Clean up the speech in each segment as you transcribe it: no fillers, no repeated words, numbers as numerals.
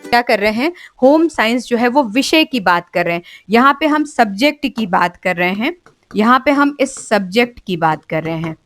क्या कर रहे हैं, होम साइंस जो है वो विषय की बात कर रहे हैं। यहाँ पे हम सब्जेक्ट की बात कर रहे हैं, यहाँ पे हम इस सब्जेक्ट की बात कर रहे हैं,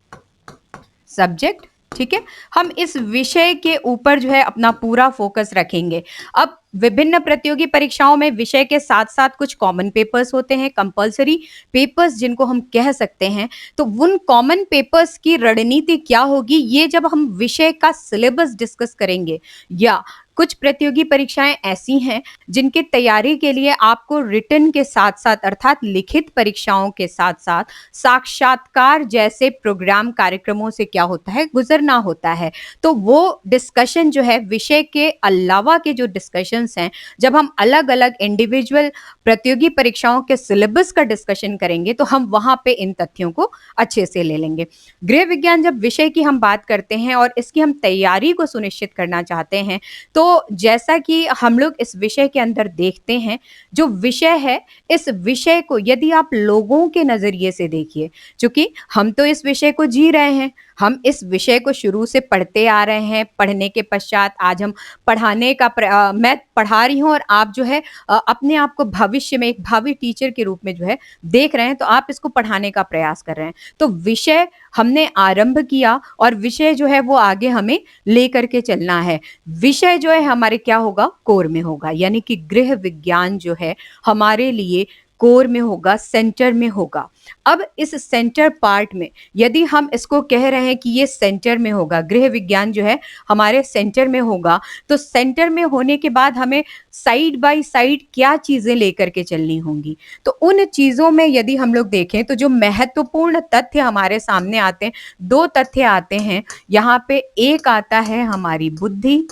सब्जेक्ट। ठीक है, हम इस विषय के ऊपर जो है अपना पूरा फोकस रखेंगे। अब विभिन्न प्रतियोगी परीक्षाओं में विषय के साथ साथ कुछ कॉमन पेपर्स होते हैं, कंपलसरी पेपर्स जिनको हम कह सकते हैं। तो उन कॉमन पेपर्स की रणनीति क्या होगी, ये जब हम विषय का सिलेबस डिस्कस करेंगे, या कुछ प्रतियोगी परीक्षाएं ऐसी हैं जिनकी तैयारी के लिए आपको रिटन के साथ साथ अर्थात लिखित परीक्षाओं के साथ साथ साक्षात्कार जैसे प्रोग्राम कार्यक्रमों से क्या होता है, गुजरना होता है। तो वो डिस्कशन जो है विषय के अलावा के जो डिस्कशंस हैं, जब हम अलग अलग इंडिविजुअल प्रतियोगी परीक्षाओं के सिलेबस का डिस्कशन करेंगे तो हम वहां पे इन तथ्यों को अच्छे से ले लेंगे। गृह विज्ञान जब विषय की हम बात करते हैं और इसकी हम तैयारी को सुनिश्चित करना चाहते हैं, तो जैसा कि हम लोग इस विषय के अंदर देखते हैं, जो विषय है इस विषय को यदि आप लोगों के नजरिए से देखिए, क्योंकि हम तो इस विषय को जी रहे हैं, हम इस विषय को शुरू से पढ़ते आ रहे हैं, पढ़ने के पश्चात आज हम पढ़ाने का मैं पढ़ा रही हूँ और आप जो है अपने आप को भविष्य में एक भावी टीचर के रूप में जो है देख रहे हैं, तो आप इसको पढ़ाने का प्रयास कर रहे हैं। तो विषय हमने आरंभ किया और विषय जो है वो आगे हमें लेकर के चलना है। विषय जो है हमारे क्या होगा, कोर में होगा, यानी कि गृह विज्ञान जो है हमारे लिए कोर में होगा, सेंटर में होगा। अब इस सेंटर पार्ट में यदि हम इसको कह रहे हैं कि ये सेंटर में होगा, गृह विज्ञान जो है हमारे सेंटर में होगा, तो सेंटर में होने के बाद हमें साइड बाय साइड क्या चीजें लेकर के चलनी होंगी। तो उन चीजों में यदि हम लोग देखें तो जो महत्वपूर्ण तथ्य हमारे सामने आते हैं, दो तथ्य आते हैं यहाँ पे। एक आता है हमारी बुद्धि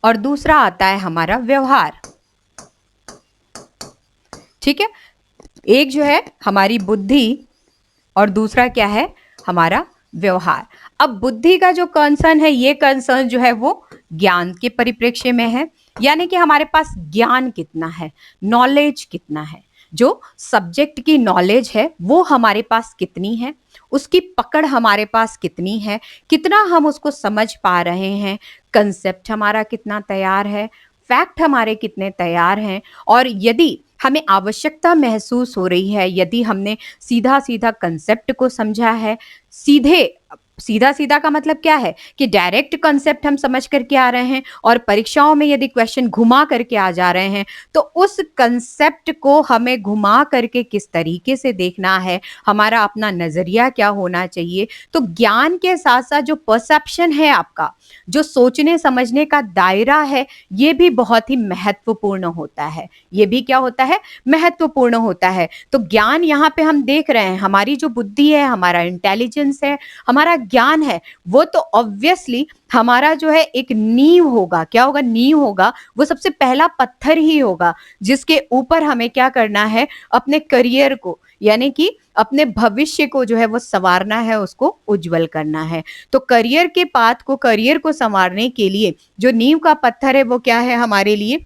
और दूसरा आता है हमारा व्यवहार। ठीक है, एक जो है हमारी बुद्धि और दूसरा क्या है, हमारा व्यवहार। अब बुद्धि का जो कंसर्न है, ये कंसर्न जो है वो ज्ञान के परिप्रेक्ष्य में है, यानी कि हमारे पास ज्ञान कितना है, नॉलेज कितना है, जो सब्जेक्ट की नॉलेज है वो हमारे पास कितनी है, उसकी पकड़ हमारे पास कितनी है, कितना हम उसको समझ पा रहे हैं, कंसेप्ट हमारा कितना तैयार है, फैक्ट हमारे कितने तैयार हैं, और यदि हमें आवश्यकता महसूस हो रही है, यदि हमने सीधा सीधा कंसेप्ट को समझा है, सीधा सीधा का मतलब क्या है कि डायरेक्ट कंसेप्ट हम समझ करके आ रहे हैं और परीक्षाओं में यदि क्वेश्चन घुमा करके आ जा रहे हैं, तो उस कंसेप्ट को हमें घुमा करके किस तरीके से देखना है, हमारा अपना नजरिया क्या होना चाहिए। तो ज्ञान के साथ साथ जो परसेप्शन है आपका, जो सोचने समझने का दायरा है, ये भी बहुत ही महत्वपूर्ण होता है, ये भी क्या होता है, महत्वपूर्ण होता है। तो ज्ञान यहाँ पे हम देख रहे हैं, हमारी जो बुद्धि है, हमारा इंटेलिजेंस है, हमारा ज्ञान है, वो तो ऑब्वियसली हमारा जो है एक नींव होगा। क्या होगा, नींव होगा, वो सबसे पहला पत्थर ही होगा जिसके ऊपर हमें क्या करना है, अपने करियर को, यानी कि अपने भविष्य को जो है वो संवारना है, उसको उज्जवल करना है। तो करियर के पाथ को, करियर को संवारने के लिए जो नींव का पत्थर है वो क्या है हमारे लिए,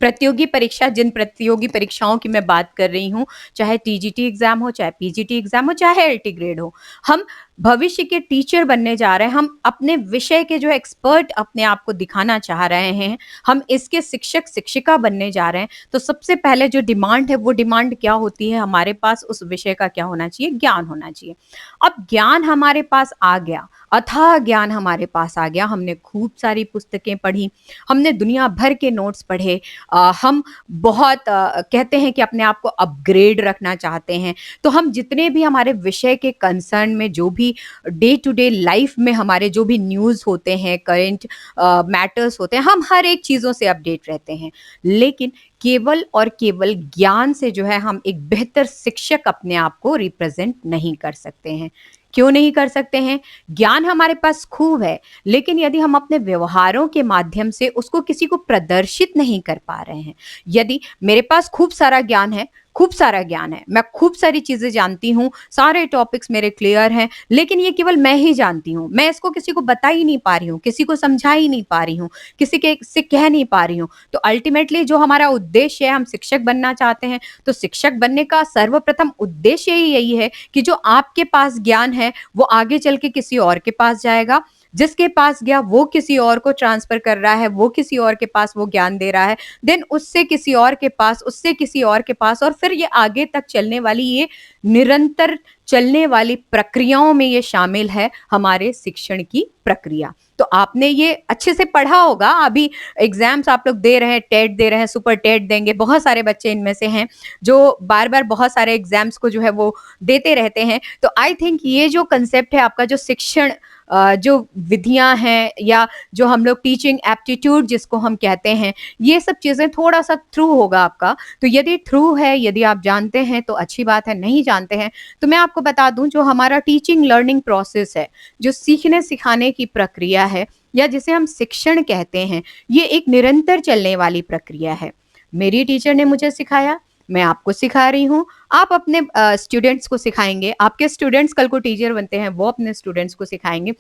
प्रतियोगी परीक्षा, जिन प्रतियोगी परीक्षाओं की मैं बात कर रही हूँ, चाहे टीजीटी एग्जाम हो, चाहे पीजीटी एग्जाम हो, चाहे एलटी ग्रेड हो, हम भविष्य के टीचर बनने जा रहे हैं, हम अपने विषय के जो एक्सपर्ट अपने आप को दिखाना चाह रहे हैं, हम इसके शिक्षक शिक्षिका बनने जा रहे हैं। तो सबसे पहले जो डिमांड है, वो डिमांड क्या होती है, हमारे पास उस विषय का क्या होना चाहिए, ज्ञान होना चाहिए। अब ज्ञान हमारे पास आ गया, अथाह ज्ञान हमारे पास आ गया, हमने खूब सारी पुस्तकें पढ़ी, हमने दुनिया भर के नोट्स पढ़े, हम बहुत कहते हैं कि अपने आप को अपग्रेड रखना चाहते हैं, तो हम जितने भी हमारे विषय के कंसर्न में जो भी डे टू डे लाइफ में हमारे जो भी न्यूज़ होते हैं, करेंट मैटर्स होते हैं, हम हर एक चीज़ों से अपडेट रहते हैं। लेकिन केवल और केवल ज्ञान से जो है हम एक बेहतर शिक्षक अपने आप को रिप्रेजेंट नहीं कर सकते हैं। क्यों नहीं कर सकते हैं? ज्ञान हमारे पास खूब है, लेकिन यदि हम अपने व्यवहारों के माध्यम से उसको किसी को प्रदर्शित नहीं कर पा रहे हैं, यदि मेरे पास खूब सारा ज्ञान है, खूब सारा ज्ञान है, मैं खूब सारी चीजें जानती हूँ, सारे टॉपिक्स मेरे क्लियर हैं, लेकिन ये केवल मैं ही जानती हूँ, मैं इसको किसी को बता ही नहीं पा रही हूँ, किसी को समझा ही नहीं पा रही हूँ, किसी के से कह नहीं पा रही हूँ, तो अल्टीमेटली जो हमारा उद्देश्य है, हम शिक्षक बनना चाहते हैं, तो शिक्षक बनने का सर्वप्रथम उद्देश्य ही यही है कि जो आपके पास ज्ञान है वो आगे चल के किसी और के पास जाएगा, जिसके पास गया वो किसी और को ट्रांसफर कर रहा है, वो किसी और के पास वो ज्ञान दे रहा है, देन उससे किसी और के पास, उससे किसी और के पास, और फिर ये आगे तक चलने वाली, ये निरंतर चलने वाली प्रक्रियाओं में ये शामिल है हमारे शिक्षण की प्रक्रिया। तो आपने ये अच्छे से पढ़ा होगा। अभी एग्जाम्स आप लोग दे रहे हैं, टेट दे रहे हैं, सुपर टेट देंगे, बहुत सारे बच्चे इनमें से हैं जो बार बार बहुत सारे एग्जाम्स को जो है वो देते रहते हैं। तो आई थिंक ये जो कंसेप्ट है आपका, जो शिक्षण जो विधियां हैं या जो हम लोग टीचिंग एप्टीट्यूड जिसको हम कहते हैं, ये सब चीजें थोड़ा सा थ्रू होगा आपका। तो यदि थ्रू है, यदि आप जानते हैं तो अच्छी बात है, नहीं जानते हैं तो मैं आपको बता दूं, जो हमारा टीचिंग लर्निंग प्रोसेस है, जो सीखने सिखाने की प्रक्रिया है या जिसे हम शिक्षण कहते हैं, ये एक निरंतर चलने वाली प्रक्रिया है। मेरी टीचर ने मुझे सिखाया, मैं आपको सिखा रही हूँ, आप अपने स्टूडेंट्स को सिखाएंगे, आपके स्टूडेंट्स कल को टीचर बनते हैं, वो अपने स्टूडेंट्स को सिखाएंगे,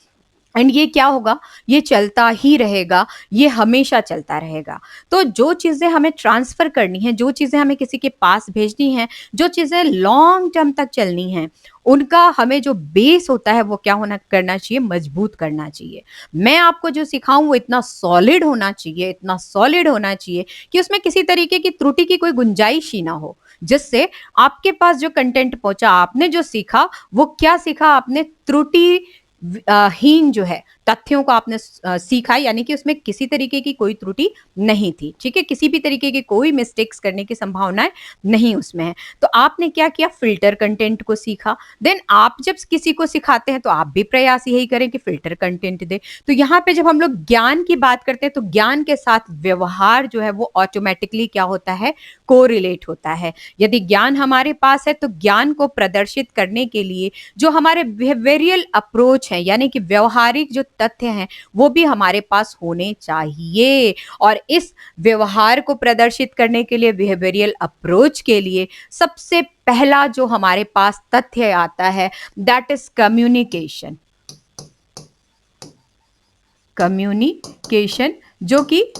एंड ये क्या होगा, ये चलता ही रहेगा, ये हमेशा चलता रहेगा। तो जो चीजें हमें ट्रांसफर करनी है, जो चीजें हमें किसी के पास भेजनी है, जो चीजें लॉन्ग टर्म तक चलनी है, उनका हमें जो बेस होता है वो क्या होना करना चाहिए, मजबूत करना चाहिए। मैं आपको जो सिखाऊं वो इतना सॉलिड होना चाहिए, इतना सॉलिड होना चाहिए कि उसमें किसी तरीके की त्रुटि की कोई गुंजाइश ही ना हो, जिससे आपके पास जो कंटेंट पहुंचा, आपने जो सीखा, वो क्या सीखा आपने, त्रुटि हीन जो है, तथ्यों को आपने सीखा, यानी कि उसमें किसी तरीके की कोई त्रुटि नहीं थी, ठीक है, किसी भी तरीके की कोई मिस्टेक्स करने की संभावनाएं नहीं उसमें है। तो आपने क्या किया, फिल्टर कंटेंट को सीखा। देन आप जब किसी को सिखाते हैं तो आप भी प्रयास यही करें कि फिल्टर कंटेंट दे। तो यहाँ पे जब हम लोग ज्ञान की बात करते हैं तो ज्ञान के साथ व्यवहार जो है वो ऑटोमेटिकली क्या होता है, कोरिलेट होता है। यदि ज्ञान हमारे पास है तो ज्ञान को प्रदर्शित करने के लिए जो हमारे बिहेवियरल अप्रोच है, यानी कि व्यवहारिक जो तथ्य हैं, वो भी हमारे पास होने चाहिए। और इस व्यवहार को प्रदर्शित करने के लिए, बिहेवियरल अप्रोच के लिए, सबसे पहला जो हमारे पास तथ्य आता है, दैट इज कम्युनिकेशन। कम्युनिकेशन जो कि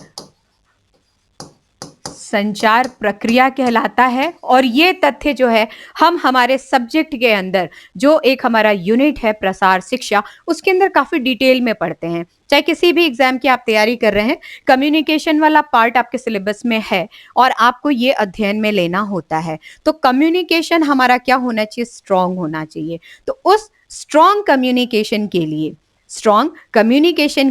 संचार प्रक्रिया कहलाता है। और ये तथ्य जो है, हम हमारे सब्जेक्ट के अंदर जो एक हमारा यूनिट है प्रसार शिक्षा, उसके अंदर काफी डिटेल में पढ़ते हैं। चाहे किसी भी एग्जाम की आप तैयारी कर रहे हैं, कम्युनिकेशन वाला पार्ट आपके सिलेबस में है और आपको ये अध्ययन में लेना होता है। तो कम्युनिकेशन हमारा क्या होना चाहिए, स्ट्रांग होना चाहिए। तो उस स्ट्रॉन्ग कम्युनिकेशन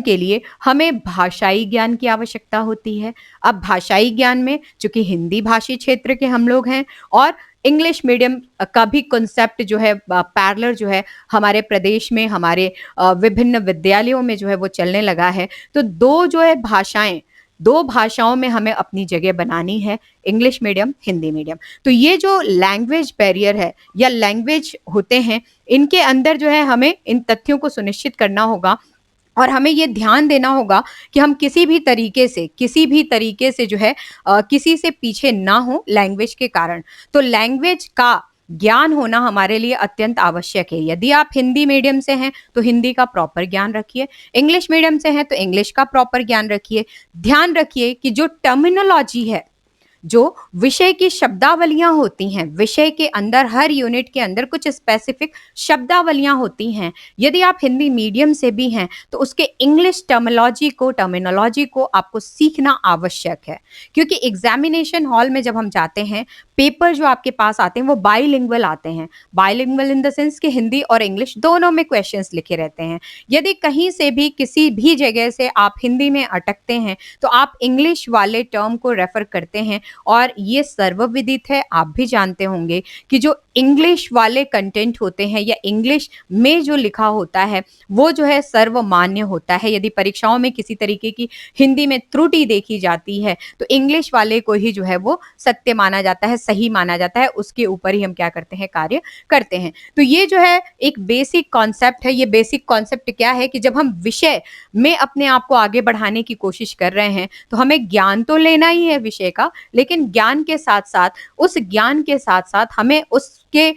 के लिए हमें भाषाई ज्ञान की आवश्यकता होती है। अब भाषाई ज्ञान में, चूंकि हिंदी भाषी क्षेत्र के हम लोग हैं और इंग्लिश मीडियम का भी कॉन्सेप्ट जो है, पैरेलल जो है हमारे प्रदेश में, हमारे विभिन्न विद्यालयों में जो है वो चलने लगा है। तो दो भाषाओं में हमें अपनी जगह बनानी है, इंग्लिश मीडियम, हिंदी मीडियम। तो ये जो लैंग्वेज बैरियर है या लैंग्वेज होते हैं, इनके अंदर जो है हमें इन तथ्यों को सुनिश्चित करना होगा और हमें ये ध्यान देना होगा कि हम किसी भी तरीके से जो है किसी से पीछे ना हो लैंग्वेज के कारण। तो लैंग्वेज का ज्ञान होना हमारे लिए अत्यंत आवश्यक है। यदि आप हिंदी मीडियम से हैं तो हिंदी का प्रॉपर ज्ञान रखिए, इंग्लिश मीडियम से हैं तो इंग्लिश का प्रॉपर ज्ञान रखिए। ध्यान रखिए कि जो टर्मिनोलॉजी है, जो विषय की शब्दावलियां होती हैं, विषय के अंदर हर यूनिट के अंदर कुछ स्पेसिफिक शब्दावलियां होती हैं। यदि आप हिंदी मीडियम से भी हैं तो उसके इंग्लिश टर्मिनोलॉजी को आपको सीखना आवश्यक है, क्योंकि एग्जामिनेशन हॉल में जब हम जाते हैं, पेपर जो आपके पास आते हैं वो बाइलिंगुअल आते हैं। बाइलिंगुअल इन द सेंस कि हिंदी और इंग्लिश दोनों में क्वेश्चंस लिखे रहते हैं। यदि कहीं से भी किसी भी जगह से आप हिंदी में अटकते हैं तो आप इंग्लिश वाले टर्म को रेफर करते हैं। और ये सर्वविदित है, आप भी जानते होंगे कि जो इंग्लिश वाले कंटेंट होते हैं या इंग्लिश में जो लिखा होता है वो जो है सर्वमान्य होता है। यदि परीक्षाओं में किसी तरीके की हिंदी में त्रुटि देखी जाती है तो इंग्लिश वाले को ही जो है वो सत्य माना जाता है, सही माना जाता है, उसके ऊपर ही हम क्या करते हैं, कार्य करते हैं। तो ये जो है एक बेसिक कॉन्सेप्ट है। ये बेसिक कॉन्सेप्ट क्या है कि जब हम विषय में अपने आप को आगे बढ़ाने की कोशिश कर रहे हैं तो हमें ज्ञान तो लेना ही है विषय का, लेकिन ज्ञान के साथ साथ, उस ज्ञान के साथ साथ हमें उसके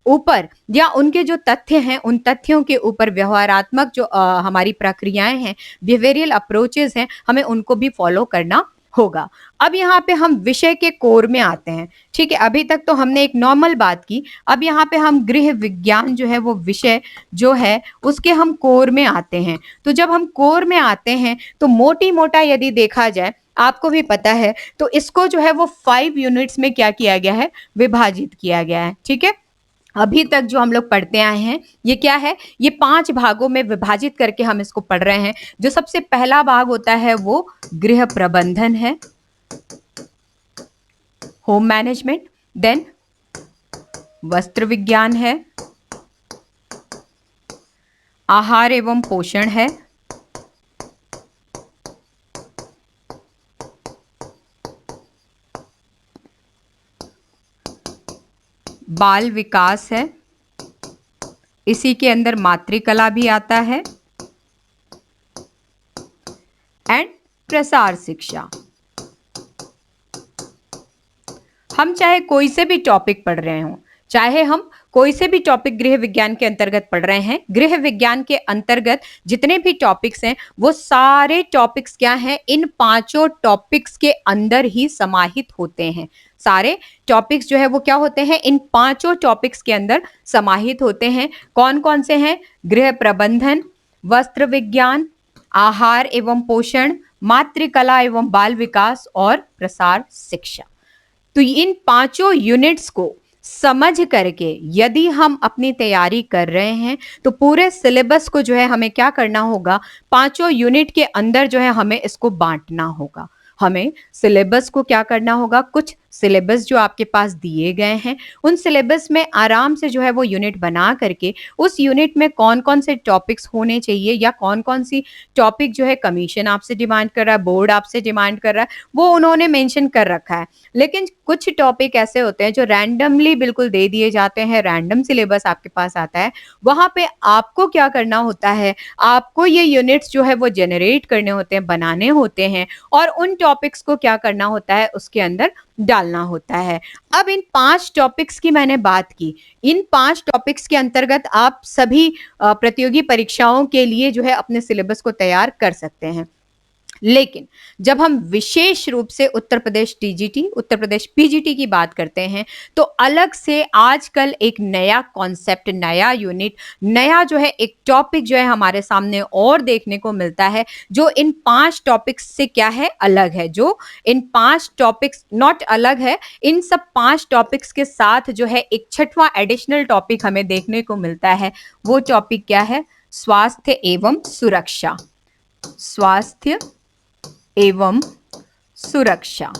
ऊपर या उनके जो तथ्य हैं, उन तथ्यों के ऊपर व्यवहारात्मक जो हमारी प्रक्रियाएं हैं, बिहेवियरल अप्रोचेस हैं, हमें उनको भी फॉलो करना होगा। अब यहाँ पे हम विषय के कोर में आते हैं। ठीक है, अभी तक तो हमने एक नॉर्मल बात की, अब यहाँ पे हम गृह विज्ञान जो है वो विषय जो है उसके हम कोर में आते हैं। तो जब हम कोर में आते हैं तो मोटी मोटा यदि देखा जाए, आपको भी पता है, तो इसको जो है वो 5 यूनिट्स में क्या किया गया है, विभाजित किया गया है। ठीक है, अभी तक जो हम लोग पढ़ते आए हैं ये क्या है, ये 5 भागों में विभाजित करके हम इसको पढ़ रहे हैं। जो सबसे पहला भाग होता है वो गृह प्रबंधन है, होम मैनेजमेंट। देन वस्त्र विज्ञान है, आहार एवं पोषण है, बाल विकास है, इसी के अंदर मातृकला भी आता है, एंड प्रसार शिक्षा। हम चाहे कोई से भी टॉपिक पढ़ रहे हों, चाहे हम कोई से भी टॉपिक गृह विज्ञान के अंतर्गत पढ़ रहे हैं, गृह विज्ञान के अंतर्गत जितने भी टॉपिक्स हैं वो सारे टॉपिक्स क्या हैं, इन 5 टॉपिक्स के अंदर ही समाहित होते हैं। सारे टॉपिक्स जो है वो क्या होते हैं, इन 5 टॉपिक्स के अंदर समाहित होते हैं। कौन कौन से हैं, गृह प्रबंधन, वस्त्र विज्ञान, आहार एवं पोषण, मातृकला एवं बाल विकास और प्रसार शिक्षा। तो इन 5 यूनिट्स को समझ करके यदि हम अपनी तैयारी कर रहे हैं तो पूरे सिलेबस को जो है हमें क्या करना होगा, 5 यूनिट के अंदर जो है हमें इसको बांटना होगा। हमें सिलेबस को क्या करना होगा, कुछ सिलेबस जो आपके पास दिए गए हैं उन सिलेबस में आराम से जो है वो यूनिट बना करके उस यूनिट में कौन कौन से टॉपिक्स होने चाहिए या कौन कौन सी टॉपिक जो है कमीशन आपसे डिमांड कर रहा है, बोर्ड आपसे डिमांड कर रहा है, वो उन्होंने मेंशन कर रखा है। लेकिन कुछ टॉपिक ऐसे होते हैं जो रैंडमली बिल्कुल दे दिए जाते हैं, रैंडम सिलेबस आपके पास आता है, वहां पे आपको क्या करना होता है, आपको ये यूनिट्स जो है वो जनरेट करने होते हैं, बनाने होते हैं और उन टॉपिक्स को क्या करना होता है, उसके अंदर डालना होता है। अब इन 5 टॉपिक्स की मैंने बात की, इन 5 टॉपिक्स के अंतर्गत आप सभी प्रतियोगी परीक्षाओं के लिए जो है अपने सिलेबस को तैयार कर सकते हैं। लेकिन जब हम विशेष रूप से उत्तर प्रदेश टीजीटी, उत्तर प्रदेश पीजीटी की बात करते हैं तो अलग से आजकल एक नया कॉन्सेप्ट, नया यूनिट, नया जो है एक टॉपिक जो है हमारे सामने और देखने को मिलता है जो इन 5 टॉपिक्स से क्या है, अलग है। जो इन 5 टॉपिक्स नॉट अलग है, इन सब 5 टॉपिक्स के साथ जो है एक 6वां एडिशनल टॉपिक हमें देखने को मिलता है। वो टॉपिक क्या है, स्वास्थ्य एवं सुरक्षा। स्वास्थ्य एवं सुरक्षा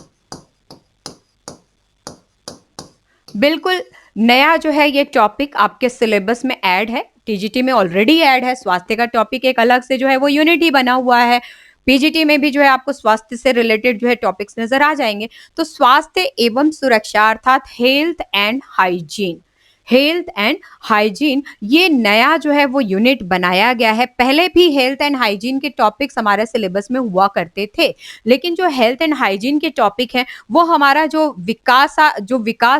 बिल्कुल नया जो है ये टॉपिक आपके सिलेबस में ऐड है, टीजीटी में ऑलरेडी ऐड है। स्वास्थ्य का टॉपिक एक अलग से जो है वो यूनिट ही बना हुआ है। पीजीटी में भी जो है आपको स्वास्थ्य से रिलेटेड जो है टॉपिक्स नजर आ जाएंगे। तो स्वास्थ्य एवं सुरक्षा अर्थात health and hygiene, health and hygiene ये नया जो है वो यूनिट बनाया गया है। पहले भी हेल्थ एंड हाइजीन के टॉपिक्स हमारे सिलेबस में हुआ करते थे, लेकिन जो हेल्थ एंड हाइजीन के टॉपिक हैं वो हमारा जो विकास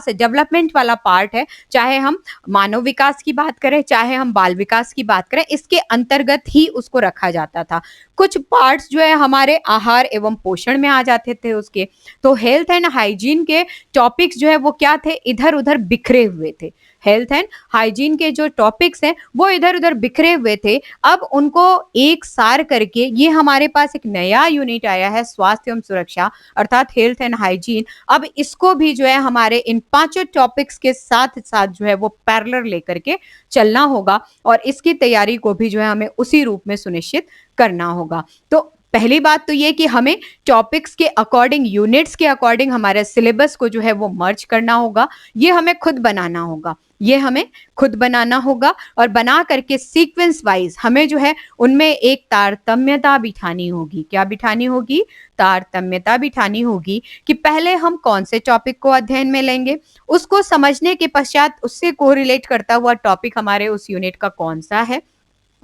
है, डेवलपमेंट वाला पार्ट है, चाहे हम मानव विकास की बात करें, चाहे हम बाल विकास की बात करें, इसके अंतर्गत ही उसको रखा जाता था। कुछ पार्ट्स जो है हमारे आहार एवं पोषण में आ जाते थे उसके। तो हेल्थ एंड हाइजीन के टॉपिक्स जो है वो क्या थे, इधर उधर बिखरे हुए थे। हेल्थ एंड हाइजीन के जो टॉपिक्स हैं वो इधर उधर बिखरे हुए थे। अब उनको एक सार करके ये हमारे पास एक नया यूनिट आया है, स्वास्थ्य एवं सुरक्षा अर्थात हेल्थ एंड हाइजीन। अब इसको भी जो है हमारे इन 5 टॉपिक्स के साथ साथ जो है वो पैरेलल लेकर के चलना होगा और इसकी तैयारी को भी जो है हमें उसी रूप में सुनिश्चित करना होगा। तो पहली बात तो ये कि हमें टॉपिक्स के अकॉर्डिंग, यूनिट्स के अकॉर्डिंग हमारे सिलेबस को जो है वो मर्ज करना होगा। ये हमें खुद बनाना होगा, ये हमें खुद बनाना होगा और बना करके सीक्वेंस वाइज हमें जो है उनमें एक तारतम्यता बिठानी होगी। क्या बिठानी होगी, तारतम्यता बिठानी होगी कि पहले हम कौन से टॉपिक को अध्ययन में लेंगे, उसको समझने के पश्चात उससे कोरिलेट करता हुआ टॉपिक हमारे उस यूनिट का कौन सा है,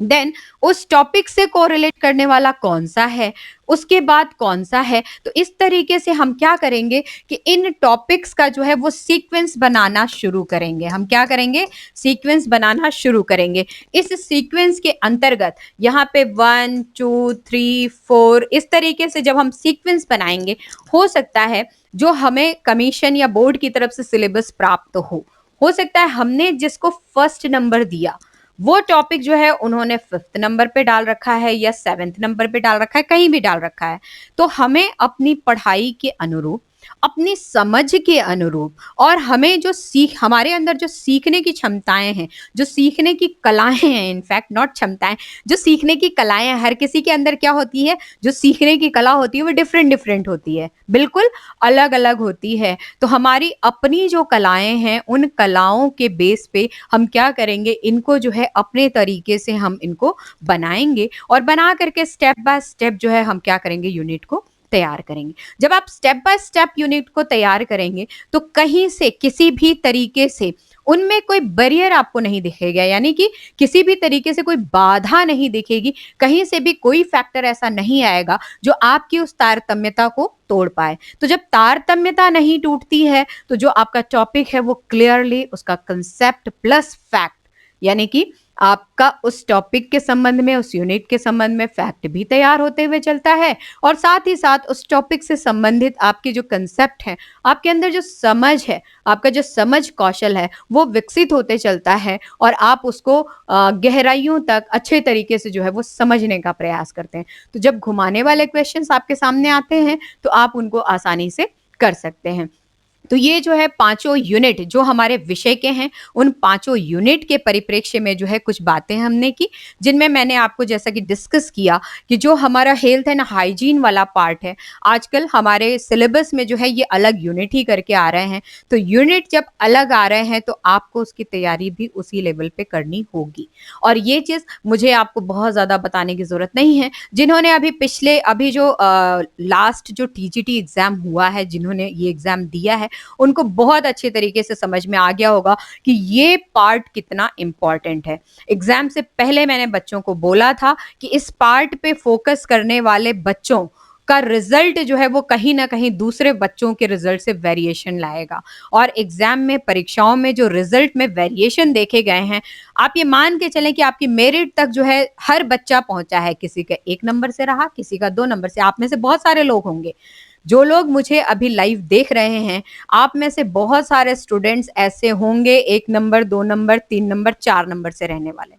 देन उस टॉपिक से कोरिलेट करने वाला कौन सा है, उसके बाद कौन सा है। तो इस तरीके से हम क्या करेंगे कि इन टॉपिक्स का जो है वो सीक्वेंस बनाना शुरू करेंगे। हम क्या करेंगे? सीक्वेंस बनाना शुरू करेंगे। इस सीक्वेंस के अंतर्गत यहाँ पे 1 2 3 4 इस तरीके से जब हम सीक्वेंस बनाएंगे, हो सकता है जो हमें कमीशन या बोर्ड की तरफ से सिलेबस प्राप्त हो सकता है हमने जिसको फर्स्ट नंबर दिया वो टॉपिक जो है उन्होंने 5th नंबर पे डाल रखा है या 7th नंबर पे डाल रखा है, कहीं भी डाल रखा है। तो हमें अपनी पढ़ाई के अनुरूप, अपनी समझ के अनुरूप और हमें जो हमारे अंदर जो सीखने की क्षमताएं हैं, जो सीखने की कलाएं हैं, इनफैक्ट नॉट क्षमताएं, जो सीखने की कलाएं हैं, हर किसी के अंदर क्या होती है, जो सीखने की कला होती है वो डिफरेंट डिफरेंट होती है, बिल्कुल अलग अलग होती है। तो हमारी अपनी जो कलाएं हैं उन कलाओं के बेस पे हम क्या करेंगे, इनको जो है अपने तरीके से हम इनको बनाएंगे और बना करके स्टेप बाय स्टेप जो है हम क्या करेंगे, यूनिट को तैयार करेंगे। जब आप स्टेप बाय स्टेप यूनिट को तैयार करेंगे तो कहीं से किसी भी तरीके से उनमें कोई बैरियर आपको नहीं दिखेगा, यानी कि किसी भी तरीके से कोई बाधा नहीं दिखेगी, कहीं से भी कोई फैक्टर ऐसा नहीं आएगा जो आपकी उस तारतम्यता को तोड़ पाए। तो जब तारतम्यता नहीं टूटती है तो जो आपका टॉपिक है वो क्लियरली उसका कंसेप्ट प्लस फैक्ट, यानी कि आपका उस टॉपिक के संबंध में, उस यूनिट के संबंध में फैक्ट भी तैयार होते हुए चलता है और साथ ही साथ उस टॉपिक से संबंधित आपके जो कंसेप्ट हैं, आपके अंदर जो समझ है, आपका जो समझ कौशल है वो विकसित होते चलता है और आप उसको गहराइयों तक अच्छे तरीके से जो है वो समझने का प्रयास करते हैं। तो जब घुमाने वाले क्वेश्चंस आपके सामने आते हैं तो आप उनको आसानी से कर सकते हैं। तो ये जो है पांचों यूनिट जो हमारे विषय के हैं, उन पांचों यूनिट के परिप्रेक्ष्य में जो है कुछ बातें हमने की, जिनमें मैंने आपको जैसा कि डिस्कस किया कि जो हमारा हेल्थ एंड हाइजीन वाला पार्ट है, आजकल हमारे सिलेबस में जो है ये अलग यूनिट ही करके आ रहे हैं। तो यूनिट जब अलग आ रहे हैं तो आपको उसकी तैयारी भी उसी लेवल पे करनी होगी और ये चीज़ मुझे आपको बहुत ज़्यादा बताने की ज़रूरत नहीं है। जिन्होंने अभी जो लास्ट जो टीजीटी एग्ज़ाम हुआ है, जिन्होंने ये एग्ज़ाम दिया है, उनको बहुत अच्छे तरीके से समझ में आ गया होगा कि ये पार्ट कितना इम्पोर्टेंट है। एग्जाम से पहले मैंने बच्चों को बोला था कि इस पार्ट पे फोकस करने वाले बच्चों का रिजल्ट जो है वो कहीं ना कहीं दूसरे बच्चों के रिजल्ट से वेरिएशन लाएगा और एग्जाम में, परीक्षाओं में जो रिजल्ट में वेरिएशन देखे गए हैं, आप ये मान के चलें कि आपकी मेरिट तक जो है हर बच्चा पहुंचा है। किसी का 1 नंबर से रहा, किसी का 2 नंबर से। आप में से बहुत सारे लोग होंगे जो लोग मुझे अभी लाइव देख रहे हैं, आप में से बहुत सारे स्टूडेंट्स ऐसे होंगे 1 नंबर, 2 नंबर, 3 नंबर, 4 नंबर से रहने वाले।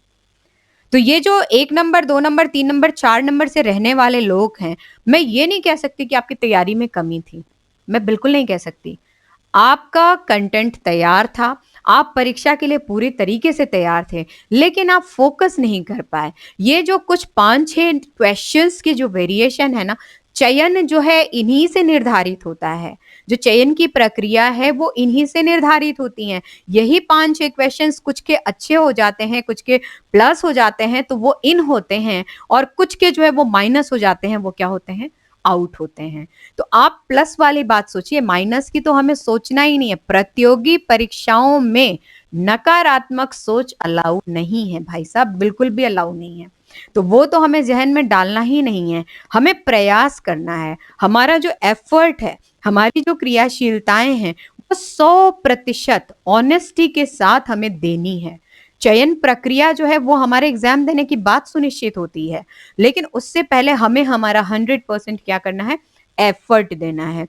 तो ये जो 1 नंबर, 2 नंबर, 3 नंबर, 4 नंबर से रहने वाले लोग हैं, मैं ये नहीं कह सकती कि आपकी तैयारी में कमी थी। मैं बिल्कुल नहीं कह सकती। आपका कंटेंट तैयार था, आप परीक्षा के लिए पूरी तरीके से तैयार थे, लेकिन आप फोकस नहीं कर पाए। ये जो कुछ 5-6 क्वेश्चंस की जो वेरिएशन है ना, चयन जो है इन्हीं से निर्धारित होता है। जो चयन की प्रक्रिया है वो इन्हीं से निर्धारित होती हैं। यही 5-6 क्वेश्चंस कुछ के अच्छे हो जाते हैं, कुछ के प्लस हो जाते हैं तो वो इन होते हैं और कुछ के जो है वो माइनस हो जाते हैं, वो क्या होते हैं, आउट होते हैं। तो आप प्लस वाली बात सोचिए, माइनस की तो हमें सोचना ही नहीं है। प्रतियोगी परीक्षाओं में नकारात्मक सोच अलाउ नहीं है भाई साहब, बिल्कुल भी अलाउ नहीं है। तो वो तो हमें जहन में डालना ही नहीं है। हमें प्रयास करना है। हमारा जो एफर्ट है, हमारी जो क्रियाशीलताएं हैं, वो 100% ऑनेस्टी के साथ हमें देनी है। चयन प्रक्रिया जो है वो हमारे एग्जाम देने की बात सुनिश्चित होती है, लेकिन उससे पहले हमें हमारा 100% क्या करना है, एफर्ट देना है।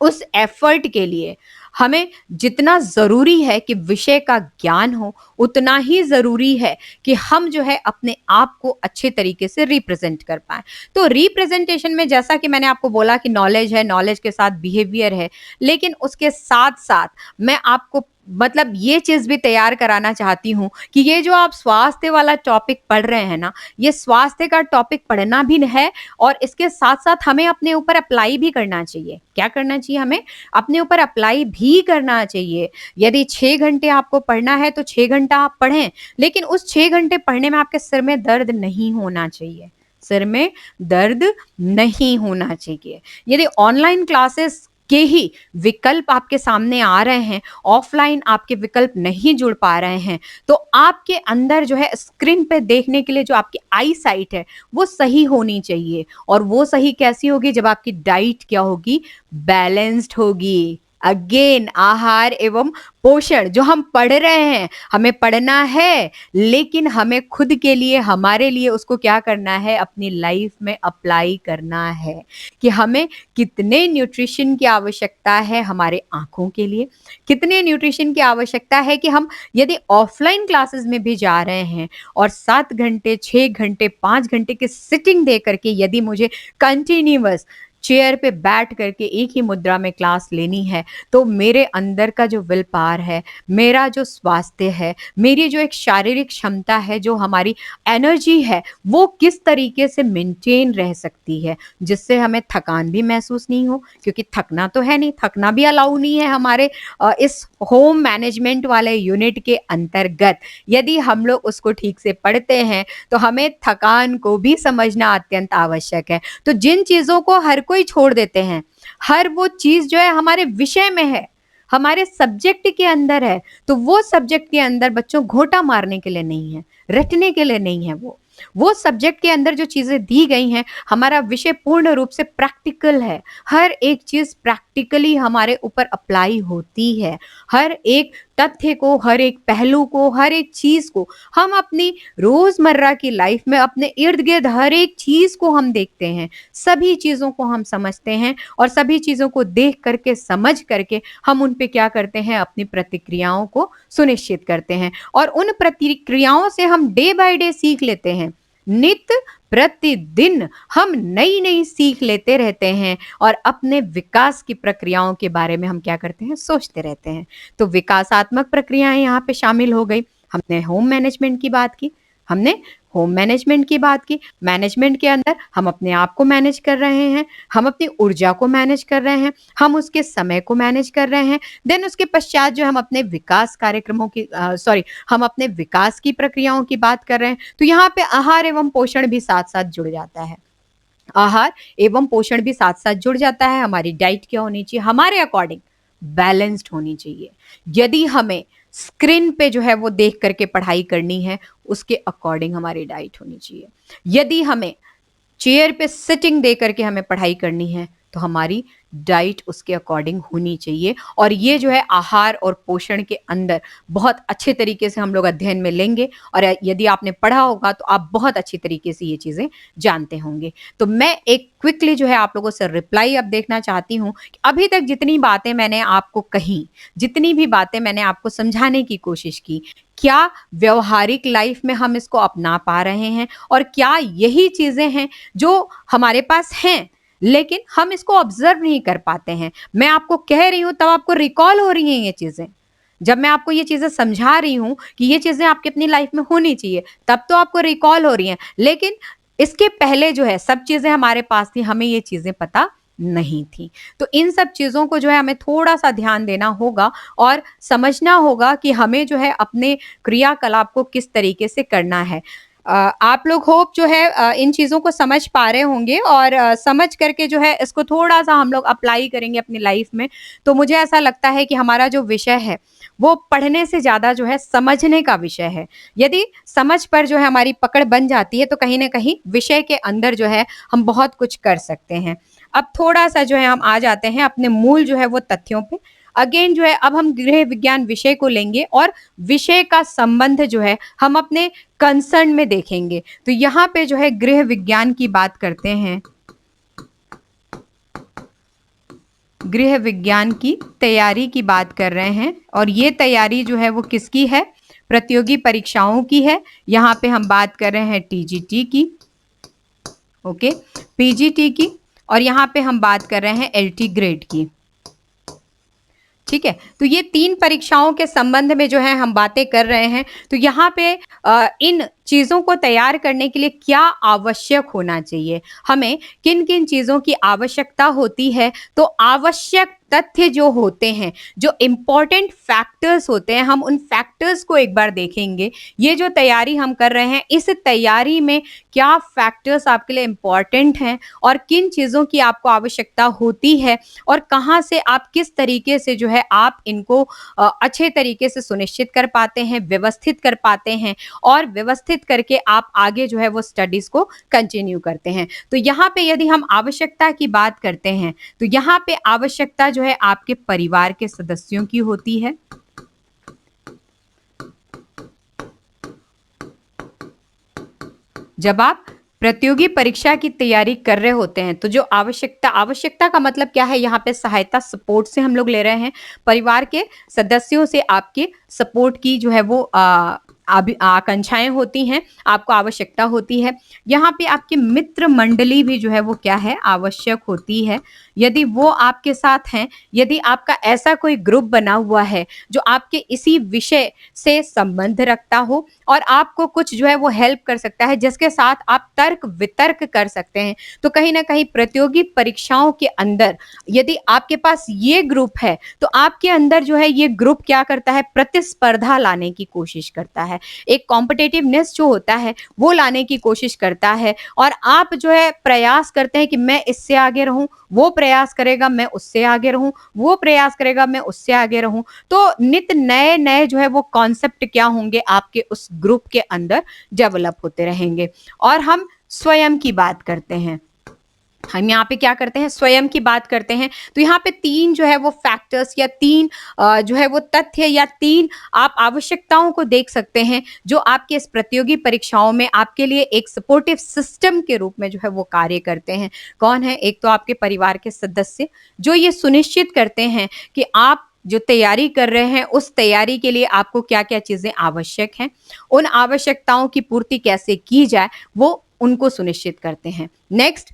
उस एफर्ट के लिए हमें जितना ज़रूरी है कि विषय का ज्ञान हो, उतना ही ज़रूरी है कि हम जो है अपने आप को अच्छे तरीके से रिप्रेजेंट कर पाएँ। तो रिप्रेजेंटेशन में जैसा कि मैंने आपको बोला कि नॉलेज है, नॉलेज के साथ बिहेवियर है, लेकिन उसके साथ-साथ मैं आपको मतलब ये चीज़ भी तैयार कराना चाहती हूँ कि ये जो आप स्वास्थ्य वाला टॉपिक पढ़ रहे हैं ना, ये स्वास्थ्य का टॉपिक पढ़ना भी है और इसके साथ-साथ हमें अपने ऊपर अप्लाई भी करना चाहिए। क्या करना चाहिए हमें? अपने ऊपर अप्लाई भी करना चाहिए। यदि 6 घंटे आपको पढ़ना है तो 6 घंटा आप पढ़ें, लेकिन उस 6 घंटे पढ़ने में आपके सिर में दर्द नहीं होना चाहिए। सिर में दर्द नहीं होना चाहिए। यदि ऑनलाइन क्लासेस के ही विकल्प आपके सामने आ रहे हैं, ऑफलाइन आपके विकल्प नहीं जुड़ पा रहे हैं, तो आपके अंदर जो है स्क्रीन पे देखने के लिए जो आपकी आई साइट है वो सही होनी चाहिए। और वो सही कैसी होगी? जब आपकी डाइट क्या होगी? बैलेंस्ड होगी। अगेन आहार एवं पोषण जो हम पढ़ रहे हैं, हमें पढ़ना है, लेकिन हमें खुद के लिए, हमारे लिए उसको क्या करना है? अपनी लाइफ में अप्लाई करना है कि हमें कितने न्यूट्रिशन की आवश्यकता है हमारे आंखों के लिए, कितने न्यूट्रिशन की आवश्यकता है कि हम यदि ऑफलाइन क्लासेस में भी जा रहे हैं और 7 घंटे, 6 घंटे, 5 घंटे की सिटिंग दे करके यदि मुझे कंटिन्यूअस चेयर पे बैठ करके एक ही मुद्रा में क्लास लेनी है, तो मेरे अंदर का जो विल पावर है, मेरा जो स्वास्थ्य है, मेरी जो एक शारीरिक क्षमता है, जो हमारी एनर्जी है, वो किस तरीके से मेंटेन रह सकती है, जिससे हमें थकान भी महसूस नहीं हो, क्योंकि थकना तो है नहीं, थकना भी अलाउ नहीं है हमारे इस होम मैनेजमेंट वाले यूनिट के अंतर्गत। यदि हम लोग उसको ठीक से पढ़ते हैं तो हमें थकान को भी समझना अत्यंत आवश्यक है। तो जिन चीजों को हर कोई छोड़ देते हैं, हर वो चीज जो है हमारे विषय में है, हमारे सब्जेक्ट के अंदर है, तो वो सब्जेक्ट के अंदर बच्चों घोटा मारने के लिए नहीं है, रटने के लिए नहीं है। वो सब्जेक्ट के अंदर जो चीजें दी गई हैं, हमारा विषय पूर्ण रूप से प्रैक्टिकल है। हर एक चीज प्रैक्टिकली हमारे ऊपर अप्लाई होती है। हर एक तथ्य को, हर एक पहलू को, हर एक चीज को हम अपनी रोजमर्रा की लाइफ में अपने इर्द गिर्द हर एक चीज को हम देखते हैं, सभी चीजों को हम समझते हैं और सभी चीजों को देख करके, समझ करके हम उन पे क्या करते हैं? अपनी प्रतिक्रियाओं को सुनिश्चित करते हैं और उन प्रतिक्रियाओं से हम डे बाय डे सीख लेते हैं। नित्य प्रतिदिन हम नई नई सीख लेते रहते हैं और अपने विकास की प्रक्रियाओं के बारे में हम क्या करते हैं? सोचते रहते हैं। तो विकासात्मक प्रक्रियाएं यहाँ पे शामिल हो गई। हमने होम मैनेजमेंट की बात की, हमने होम मैनेजमेंट की बात की। मैनेजमेंट के अंदर हम अपने आप को मैनेज कर रहे हैं, हम अपनी ऊर्जा को मैनेज कर रहे हैं, हम उसके समय को मैनेज कर रहे हैं। देन उसके पश्चात जो हम अपने विकास कार्यक्रमों की हम अपने विकास की प्रक्रियाओं की बात कर रहे हैं, तो यहाँ पे आहार एवं पोषण भी साथ साथ जुड़ जाता है। आहार एवं पोषण भी साथ साथ जुड़ जाता है। हमारी डाइट क्या होनी चाहिए? हमारे अकॉर्डिंग बैलेंस्ड होनी चाहिए। यदि हमें स्क्रीन पे जो है वो देख करके पढ़ाई करनी है, उसके अकॉर्डिंग हमारी डाइट होनी चाहिए। यदि हमें चेयर पे सिटिंग दे करके हमें पढ़ाई करनी है, तो हमारी डाइट उसके अकॉर्डिंग होनी चाहिए। और ये जो है आहार और पोषण के अंदर बहुत अच्छे तरीके से हम लोग अध्ययन में लेंगे और यदि आपने पढ़ा होगा तो आप बहुत अच्छी तरीके से ये चीजें जानते होंगे। तो मैं एक क्विकली जो है आप लोगों से रिप्लाई अब देखना चाहती हूँ कि अभी तक जितनी बातें मैंने आपको कही, जितनी भी बातें मैंने आपको समझाने की कोशिश की, क्या व्यवहारिक लाइफ में हम इसको अपना पा रहे हैं? और क्या यही चीजें हैं जो हमारे पास हैं लेकिन हम इसको ऑब्जर्व नहीं कर पाते हैं? मैं आपको कह रही हूं तब आपको रिकॉल हो रही हैं ये चीजें। जब मैं आपको ये चीजें समझा रही हूं कि ये चीजें आपकी अपनी लाइफ में होनी चाहिए, तब तो आपको रिकॉल हो रही हैं। लेकिन इसके पहले जो है सब चीजें हमारे पास थी, हमें ये चीजें पता नहीं थी। तो इन सब चीजों को जो है हमें थोड़ा सा ध्यान देना होगा और समझना होगा कि हमें जो है अपने क्रियाकलाप को किस तरीके से करना है। आप लोग होप जो है इन चीज़ों को समझ पा रहे होंगे और समझ करके जो है इसको थोड़ा-सा हम लोग अप्लाई करेंगे अपनी लाइफ में, तो मुझे ऐसा लगता है कि हमारा जो विषय है, वो पढ़ने से ज़्यादा जो है समझने का विषय है। यदि समझ पर जो है हमारी पकड़ बन जाती है, तो कहीं न कहीं विषय के अंदर जो है हम बहुत कुछ कर सकते हैं। अब थोड़ा-सा जो है हम आ जाते हैं अपने मूल जो है वो तथ्यों पे। अगेन जो है अब हम गृह विज्ञान विषय को लेंगे और विषय का संबंध जो है हम अपने कंसर्न में देखेंगे। तो यहाँ पे जो है गृह विज्ञान की बात करते हैं। गृह विज्ञान की तैयारी की बात कर रहे हैं और ये तैयारी जो है वो किसकी है? प्रतियोगी परीक्षाओं की है। यहाँ पे हम बात कर रहे हैं टीजीटी की, ओके, पीजीटी की, और यहाँ पे हम बात कर रहे हैं एलटी ग्रेड की। ठीक है, तो ये 3 परीक्षाओं के संबंध में जो है हम बातें कर रहे हैं। तो यहाँ पे इन चीज़ों को तैयार करने के लिए क्या आवश्यक होना चाहिए, हमें किन किन चीज़ों की आवश्यकता होती है, तो आवश्यक तथ्य जो होते हैं, जो इम्पोर्टेंट फैक्टर्स होते हैं, हम उन फैक्टर्स को एक बार देखेंगे। ये जो तैयारी हम कर रहे हैं, इस तैयारी में क्या फैक्टर्स आपके लिए इम्पोर्टेंट हैं और किन चीज़ों की आपको आवश्यकता होती है और कहाँ से आप किस तरीके से जो है आप इनको अच्छे तरीके से सुनिश्चित कर पाते हैं, व्यवस्थित कर पाते हैं और व्यवस्थित करके आप आगे जो है वो स्टडीज को कंटिन्यू करते हैं। तो यहाँ पे यदि हम आवश्यकता की बात करते हैं तो यहाँ पे आवश्यकता जो है आपके परिवार के सदस्यों की होती है। जब आप प्रतियोगी परीक्षा की तैयारी कर रहे होते हैं तो जो आवश्यकता का मतलब क्या है, यहाँ पे सहायता सपोर्ट से हम लोग ले रहे हैं। परिवार के सदस्यों से आपके सपोर्ट की जो है वो आकांक्षाएं होती हैं, आपको आवश्यकता होती है। यहाँ पे आपके मित्र मंडली भी जो है वो क्या है, आवश्यक होती है। यदि वो आपके साथ हैं, यदि आपका ऐसा कोई ग्रुप बना हुआ है जो आपके इसी विषय से संबंध रखता हो और आपको कुछ जो है वो हेल्प कर सकता है, जिसके साथ आप तर्क वितर्क कर सकते हैं, तो कहीं ना कहीं प्रतियोगी परीक्षाओं के अंदर यदि आपके पास ये ग्रुप है तो आपके अंदर जो है ये ग्रुप क्या करता है, प्रतिस्पर्धा लाने की कोशिश करता है, एक कॉम्पिटिटिवनेस जो होता है वो लाने की कोशिश करता है और आप जो है प्रयास करते हैं कि मैं इससे आगे रहूं, वो प्रयास करेगा मैं उससे आगे रहूं, वो प्रयास करेगा मैं उससे आगे रहूं। तो नित नए नए जो है वो कॉन्सेप्ट क्या होंगे आपके उस ग्रुप के अंदर डेवलप होते रहेंगे। और हम स्वयं की बात करते हैं, हम यहाँ पे क्या करते हैं, स्वयं की बात करते हैं। तो यहाँ पे तीन जो है वो फैक्टर्स या तीन जो है वो तथ्य या तीन आप आवश्यकताओं को देख सकते हैं जो आपके इस प्रतियोगी परीक्षाओं में आपके लिए एक सपोर्टिव सिस्टम के रूप में जो है वो कार्य करते हैं। कौन है, एक तो आपके परिवार के सदस्य जो ये सुनिश्चित करते हैं कि आप जो तैयारी कर रहे हैं उस तैयारी के लिए आपको क्या क्या चीजें आवश्यक हैं, उन आवश्यकताओं की पूर्ति कैसे की जाए वो उनको सुनिश्चित करते हैं। नेक्स्ट,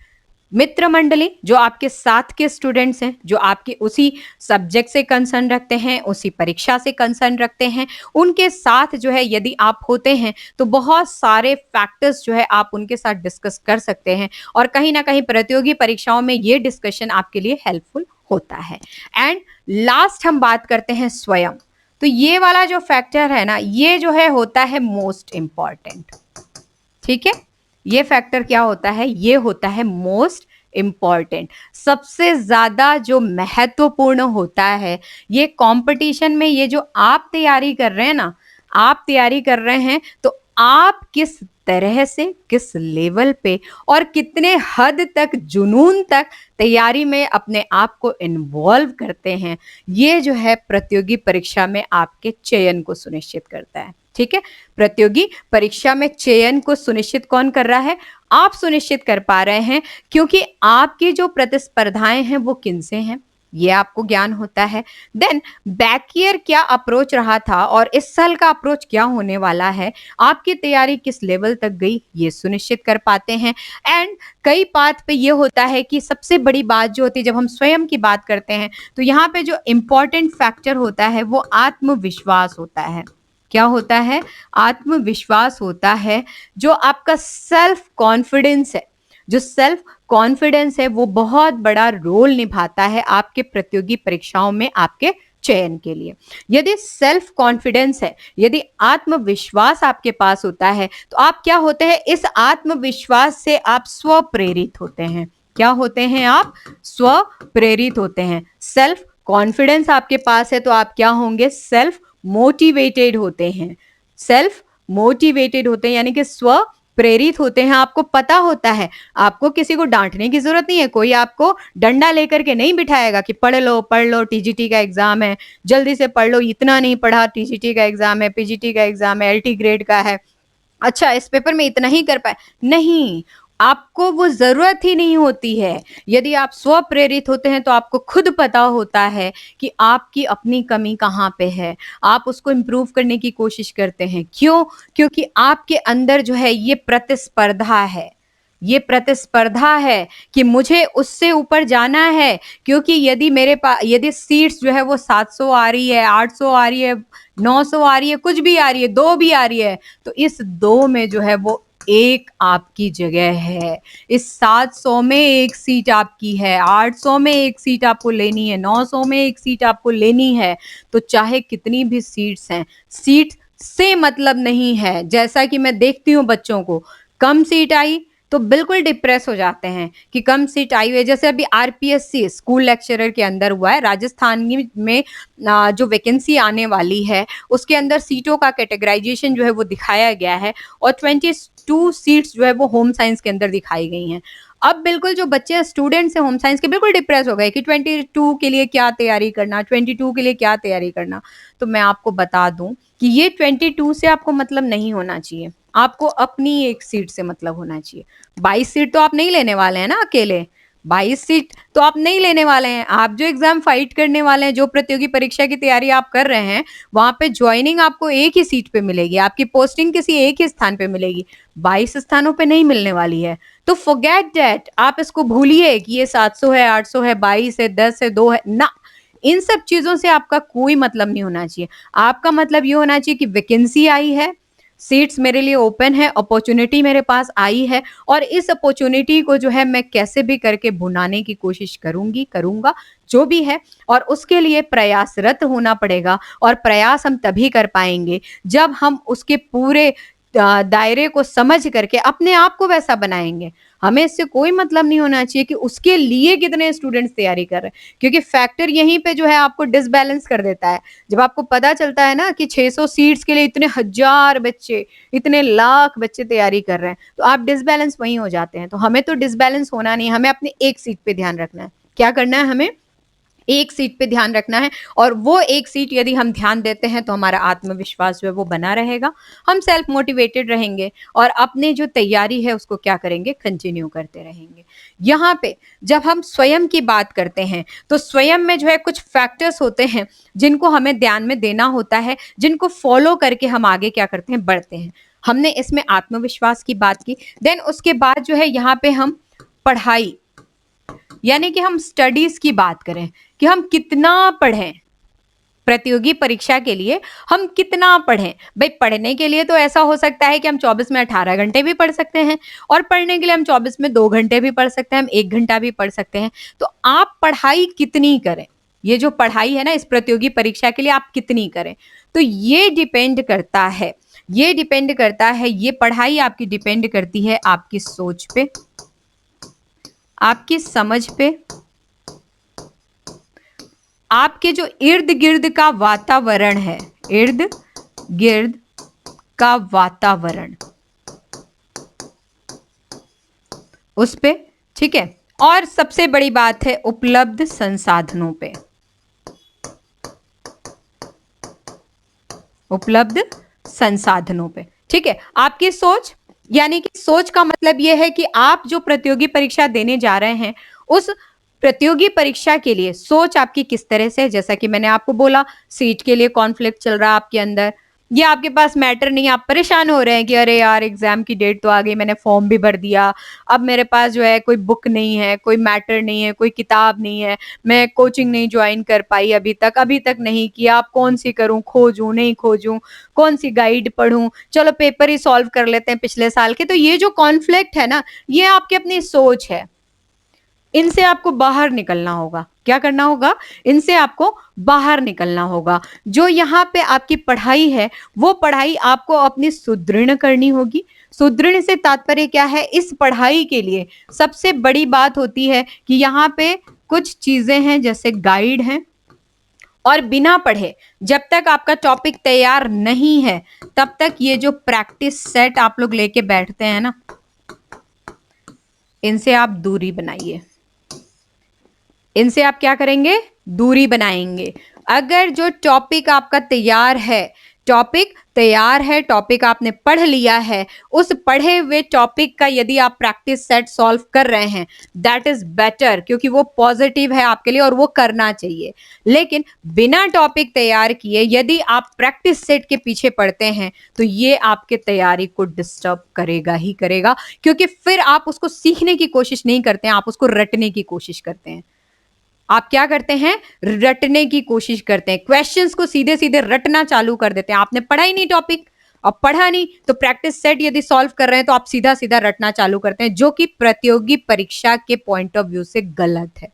मित्र मंडली जो आपके साथ के स्टूडेंट्स हैं, जो आपके उसी सब्जेक्ट से कंसर्न रखते हैं, उसी परीक्षा से कंसर्न रखते हैं, उनके साथ जो है यदि आप होते हैं तो बहुत सारे फैक्टर्स जो है आप उनके साथ डिस्कस कर सकते हैं और कहीं ना कहीं प्रतियोगी परीक्षाओं में ये डिस्कशन आपके लिए हेल्पफुल होता है। एंड लास्ट हम बात करते हैं स्वयं। तो ये वाला जो फैक्टर है ना, ये जो है होता है मोस्ट इंपॉर्टेंट। ठीक है, ये फैक्टर क्या होता है, ये होता है मोस्ट इंपॉर्टेंट, सबसे ज्यादा जो महत्वपूर्ण होता है। ये कंपटीशन में ये जो आप तैयारी कर रहे हैं ना, आप तैयारी कर रहे हैं तो आप किस तरह से, किस लेवल पे और कितने हद तक, जुनून तक तैयारी में अपने आप को इन्वॉल्व करते हैं, ये जो है प्रतियोगी परीक्षा में आपके चयन को सुनिश्चित करता है। ठीक है, प्रतियोगी परीक्षा में चयन को सुनिश्चित कौन कर रहा है, आप सुनिश्चित कर पा रहे हैं, क्योंकि आपकी जो प्रतिस्पर्धाएं हैं वो किनसे हैं ये आपको ज्ञान होता है। देन बैक ईयर क्या अप्रोच रहा था और इस साल का अप्रोच क्या होने वाला है, आपकी तैयारी किस लेवल तक गई ये सुनिश्चित कर पाते हैं। एंड कई बात पे ये होता है कि सबसे बड़ी बात जो होती है जब हम स्वयं की बात करते हैं तो यहाँ पे जो इम्पोर्टेंट फैक्टर होता है वो आत्मविश्वास होता है। क्या होता है, आत्मविश्वास होता है। जो आपका सेल्फ कॉन्फिडेंस है, जो सेल्फ कॉन्फिडेंस है वो बहुत बड़ा रोल निभाता है आपके प्रतियोगी परीक्षाओं में आपके चयन के लिए। यदि सेल्फ कॉन्फिडेंस है, यदि आत्मविश्वास आपके पास होता है तो आप क्या होते हैं, इस आत्मविश्वास से आप स्व प्रेरित होते हैं। क्या होते हैं, आप स्व प्रेरित होते हैं। सेल्फ कॉन्फिडेंस आपके पास है तो आप क्या होंगे, सेल्फ मोटिवेटेड होते हैं। सेल्फ मोटिवेटेड होते हैं यानी कि स्व प्रेरित होते हैं। आपको पता होता है, आपको किसी को डांटने की जरूरत नहीं है, कोई आपको डंडा लेकर के नहीं बिठाएगा कि पढ़ लो टीजीटी का एग्जाम है, जल्दी से पढ़ लो, इतना नहीं पढ़ा, टीजीटी का एग्जाम है, पीजीटी का एग्जाम है, एलटी ग्रेड का है, अच्छा इस पेपर में इतना ही कर पाए, नहीं, आपको वो जरूरत ही नहीं होती है। यदि आप स्व प्रेरित होते हैं तो आपको खुद पता होता है कि आपकी अपनी कमी कहाँ पे है, आप उसको इम्प्रूव करने की कोशिश करते हैं। क्यों, क्योंकि आपके अंदर जो है ये प्रतिस्पर्धा है, ये प्रतिस्पर्धा है कि मुझे उससे ऊपर जाना है। क्योंकि यदि मेरे पास, यदि सीट्स जो है वो 700 आ रही है, 800 आ रही है, 900 आ रही है, कुछ भी आ रही है, 2 भी आ रही है, तो इस 2 में जो है वो एक आपकी जगह है। इस 700 में एक सीट आपकी है, 800 में एक सीट आपको लेनी है, 900 में एक सीट आपको लेनी है। तो चाहे कितनी भी सीट्स हैं, सीट से मतलब नहीं है। जैसा कि मैं देखती हूँ बच्चों को, कम सीट आई तो बिल्कुल डिप्रेस हो जाते हैं कि कम सीट आई हुई है। जैसे अभी आरपीएससी स्कूल लेक्चरर के अंदर हुआ है राजस्थान में, जो वैकेंसी आने वाली है उसके अंदर सीटों का कैटेगराइजेशन जो है वो दिखाया गया है, और 22 सीट्स जो है वो होम साइंस के अंदर दिखाई गई हैं। अब बिल्कुल जो बच्चे स्टूडेंट्स हैं होम साइंस के, बिल्कुल डिप्रेस हो गए कि 22 के लिए क्या तैयारी करना, 22 के लिए क्या तैयारी करना। तो मैं आपको बता दूं कि ये 22 से आपको मतलब नहीं होना चाहिए, आपको अपनी एक सीट से मतलब होना चाहिए। 22 सीट तो आप नहीं लेने वाले हैं ना अकेले, 22 सीट तो आप नहीं लेने वाले हैं। आप जो एग्जाम फाइट करने वाले हैं, जो प्रतियोगी परीक्षा की तैयारी आप कर रहे हैं, वहां पे ज्वाइनिंग आपको एक ही सीट पे मिलेगी, आपकी पोस्टिंग किसी एक ही स्थान पे मिलेगी, 22 स्थानों पे नहीं मिलने वाली है। तो फॉरगेट दैट, आप इसको भूलिए कि ये 700 है, 800 है, 22 है, 10 है, 2 है ना। इन सब चीजों से आपका कोई मतलब नहीं होना चाहिए। आपका मतलब ये होना चाहिए कि वैकेंसी आई है, सीट्स मेरे लिए ओपन है, अपॉर्चुनिटी मेरे पास आई है, और इस अपॉर्चुनिटी को जो है मैं कैसे भी करके भुनाने की कोशिश करूंगा जो भी है, और उसके लिए प्रयासरत होना पड़ेगा। और प्रयास हम तभी कर पाएंगे जब हम उसके पूरे दायरे को समझ करके अपने आप को वैसा बनाएंगे। हमें इससे कोई मतलब नहीं होना चाहिए कि उसके लिए कितने स्टूडेंट्स तैयारी कर रहे हैं, क्योंकि फैक्टर यहीं पे जो है आपको डिसबैलेंस कर देता है। जब आपको पता चलता है ना कि 600 सीट्स के लिए इतने हजार बच्चे, इतने लाख बच्चे तैयारी कर रहे हैं, तो आप डिसबैलेंस वहीं हो जाते हैं। तो हमें तो डिसबैलेंस होना नहीं, हमें अपनी एक सीट पे ध्यान रखना है। क्या करना है, हमें एक सीट पे ध्यान रखना है, और वो एक सीट यदि हम ध्यान देते हैं तो हमारा आत्मविश्वास जो है वो बना रहेगा, हम सेल्फ मोटिवेटेड रहेंगे, और अपने जो तैयारी है उसको क्या करेंगे, कंटिन्यू करते रहेंगे। यहाँ पे जब हम स्वयं की बात करते हैं तो स्वयं में जो है कुछ फैक्टर्स होते हैं जिनको हमें ध्यान में देना होता है, जिनको फॉलो करके हम आगे क्या करते हैं, बढ़ते हैं। हमने इसमें आत्मविश्वास की बात की, देन उसके बाद जो है यहाँ पे हम पढ़ाई, यानी कि हम स्टडीज की बात करें कि हम कितना पढ़ें प्रतियोगी परीक्षा के लिए, हम कितना पढ़ें। भाई पढ़ने के लिए तो ऐसा हो सकता है कि हम 24 में 18 घंटे भी पढ़ सकते हैं, और पढ़ने के लिए हम 24 में 2 घंटे भी पढ़ सकते हैं, हम 1 घंटा भी पढ़ सकते हैं। तो आप पढ़ाई कितनी करें, ये जो पढ़ाई है ना इस प्रतियोगी परीक्षा के लिए आप कितनी करें, तो ये डिपेंड करता है, ये डिपेंड करता है, ये पढ़ाई आपकी डिपेंड करती है आपकी सोच पे, आपकी समझ पे, आपके जो इर्द गिर्द का वातावरण है, इर्द गिर्द का वातावरण, उस पे, ठीक है। और सबसे बड़ी बात है उपलब्ध संसाधनों पे, उपलब्ध संसाधनों पे, ठीक है। आपकी सोच, यानी कि सोच का मतलब यह है कि आप जो प्रतियोगी परीक्षा देने जा रहे हैं उस प्रतियोगी परीक्षा के लिए सोच आपकी किस तरह से है। जैसा कि मैंने आपको बोला, सीट के लिए कॉन्फ्लिक्ट चल रहा है आपके अंदर, ये आपके पास मैटर नहीं, आप परेशान हो रहे हैं कि अरे यार एग्जाम की डेट तो आ गई, मैंने फॉर्म भी भर दिया, अब मेरे पास जो है कोई बुक नहीं है, कोई मैटर नहीं है, कोई किताब नहीं है, मैं कोचिंग नहीं ज्वाइन कर पाई अभी तक नहीं किया, अब कौन सी करूं, खोजूं नहीं खोजूं, कौन सी गाइड पढूं, चलो पेपर ही सॉल्व कर लेते हैं पिछले साल के। तो ये जो कॉन्फ्लिक्ट है ना, ये आपकी अपनी सोच है, इनसे आपको बाहर निकलना होगा। क्या करना होगा, इनसे आपको बाहर निकलना होगा। जो यहाँ पे आपकी पढ़ाई है वो पढ़ाई आपको अपनी सुदृढ़ करनी होगी। सुदृढ़ से तात्पर्य क्या है, इस पढ़ाई के लिए सबसे बड़ी बात होती है कि यहाँ पे कुछ चीजें हैं जैसे गाइड हैं, और बिना पढ़े जब तक आपका टॉपिक तैयार नहीं है तब तक ये जो प्रैक्टिस सेट आप लोग लेके बैठते हैं ना, इनसे आप दूरी बनाइए, इनसे आप क्या करेंगे, दूरी बनाएंगे। अगर जो टॉपिक आपका तैयार है, टॉपिक तैयार है, टॉपिक आपने पढ़ लिया है, उस पढ़े हुए टॉपिक का यदि आप प्रैक्टिस सेट सॉल्व कर रहे हैं, दैट इज बेटर, क्योंकि वो पॉजिटिव है आपके लिए और वो करना चाहिए। लेकिन बिना टॉपिक तैयार किए यदि आप प्रैक्टिस सेट के पीछे पढ़ते हैं तो ये आपके तैयारी को डिस्टर्ब करेगा ही करेगा, क्योंकि फिर आप उसको सीखने की कोशिश नहीं करते हैं, आप उसको रटने की कोशिश करते हैं। आप क्या करते हैं, रटने की कोशिश करते हैं, क्वेश्चंस को सीधे सीधे रटना चालू कर देते हैं। आपने पढ़ा ही नहीं टॉपिक, अब पढ़ा नहीं तो प्रैक्टिस सेट यदि सॉल्व कर रहे हैं तो आप सीधा सीधा रटना चालू करते हैं, जो कि प्रतियोगी परीक्षा के पॉइंट ऑफ व्यू से गलत है।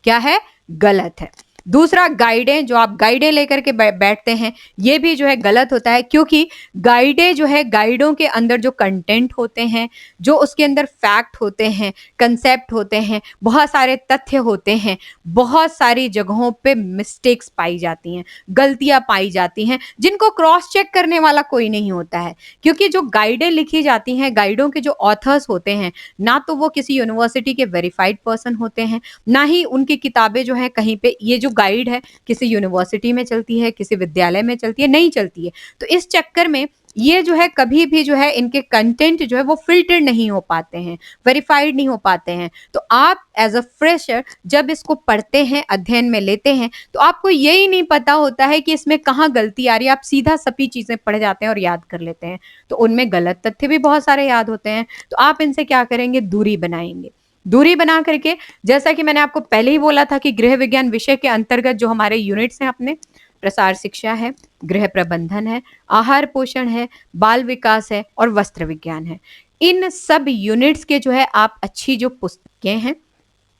क्या है? गलत है। दूसरा, गाइडें, जो आप गाइडें लेकर के बैठते हैं, ये भी जो है गलत होता है, क्योंकि गाइडें जो है, गाइडों के अंदर जो कंटेंट होते हैं, जो उसके अंदर फैक्ट होते हैं, कंसेप्ट होते हैं, बहुत सारे तथ्य होते हैं, बहुत सारी जगहों पे मिस्टेक्स पाई जाती हैं, गलतियां पाई जाती हैं, जिनको क्रॉस चेक करने वाला कोई नहीं होता है। क्योंकि जो गाइडें लिखी जाती हैं, गाइडों के जो ऑथर्स होते हैं, ना तो वो किसी यूनिवर्सिटी के वेरीफाइड पर्सन होते हैं, ना ही उनकी किताबें जो है कहीं पे, ये जो गाइड है किसी यूनिवर्सिटी में चलती है, किसी विद्यालय में चलती है, नहीं चलती है। तो इस चक्कर में ये जो है कभी भी जो है इनके कंटेंट जो है वो फिल्टर नहीं हो पाते हैं, वेरीफाइड नहीं हो पाते हैं। तो आप एज अ फ्रेशर जब इसको पढ़ते हैं, अध्ययन में लेते हैं, तो आपको यही नहीं पता होता है कि इसमें कहाँ गलती आ रही है। आप सीधा सभी चीजें पढ़ जाते हैं और याद कर लेते हैं, तो उनमें गलत तथ्य भी बहुत सारे याद होते हैं। तो आप इनसे क्या करेंगे? दूरी बनाएंगे। दूरी बना करके, जैसा कि मैंने आपको पहले ही बोला था कि गृह विज्ञान विषय के अंतर्गत जो हमारे यूनिट्स हैं अपने, प्रसार शिक्षा है, गृह प्रबंधन है, आहार पोषण है, बाल विकास है और वस्त्र विज्ञान है। इन सब यूनिट्स के जो है आप अच्छी जो पुस्तकें हैं,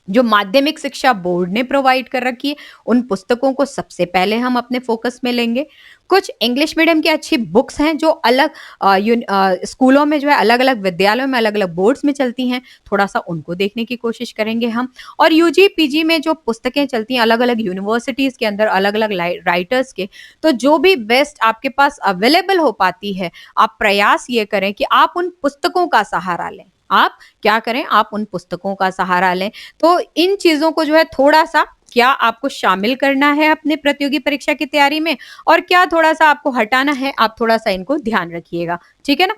जो माध्यमिक शिक्षा बोर्ड ने प्रोवाइड कर रखी है, उन पुस्तकों को सबसे पहले हम अपने फोकस में लेंगे। कुछ इंग्लिश मीडियम की अच्छी बुक्स हैं जो अलग स्कूलों में जो है, अलग अलग विद्यालयों में, अलग अलग बोर्ड्स में चलती हैं, थोड़ा सा उनको देखने की कोशिश करेंगे हम। और यूजी पीजी में जो पुस्तकें चलती हैं अलग अलग यूनिवर्सिटीज के अंदर, अलग अलग राइटर्स के, तो जो भी बेस्ट आपके पास अवेलेबल हो पाती है, आप प्रयास ये करें कि आप उन पुस्तकों का सहारा लें। आप क्या करें? आप उन पुस्तकों का सहारा लें। तो इन चीजों को जो है थोड़ा सा क्या आपको शामिल करना है अपने प्रतियोगी परीक्षा की तैयारी में, और क्या थोड़ा सा आपको हटाना है, आप थोड़ा सा इनको ध्यान रखिएगा। ठीक है ना?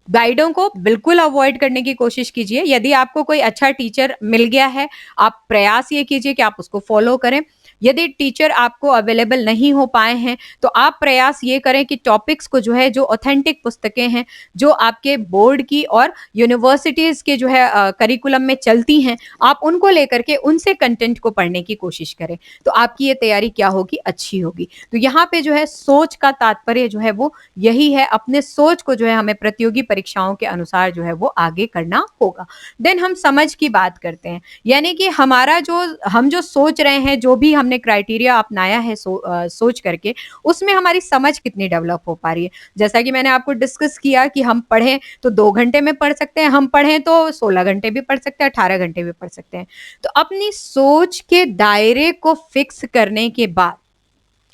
गाइडों को बिल्कुल अवॉइड करने की कोशिश कीजिए। यदि आपको कोई अच्छा टीचर मिल गया है, आप प्रयास ये कीजिए कि आप उसको फॉलो करें। यदि टीचर आपको अवेलेबल नहीं हो पाए हैं, तो आप प्रयास ये करें कि टॉपिक्स को जो है, जो ऑथेंटिक पुस्तकें हैं, जो आपके बोर्ड की और यूनिवर्सिटीज के जो है करिकुलम में चलती हैं, आप उनको लेकर के उनसे कंटेंट को पढ़ने की कोशिश करें। तो आपकी ये तैयारी क्या होगी? अच्छी होगी। तो यहाँ पे जो है सोच का तात्पर्य जो है वो यही है, अपने सोच को जो है हमें प्रतियोगी परीक्षाओं के अनुसार जो है वो आगे करना होगा। देन हम समझ की बात करते हैं, यानी कि हमारा जो, हम जो सोच रहे हैं, जो भी हमने क्राइटेरिया अपनाया है सोच करके, उसमें हमारी समझ कितनी डेवलप हो पा रही है। जैसा कि मैंने आपको डिस्कस किया कि हम पढ़ें तो 2 घंटे में पढ़ सकते हैं, हम पढ़ें तो 16 घंटे भी पढ़ सकते हैं, 18 घंटे भी पढ़ सकते हैं। तो अपनी सोच के दायरे को फिक्स करने के बाद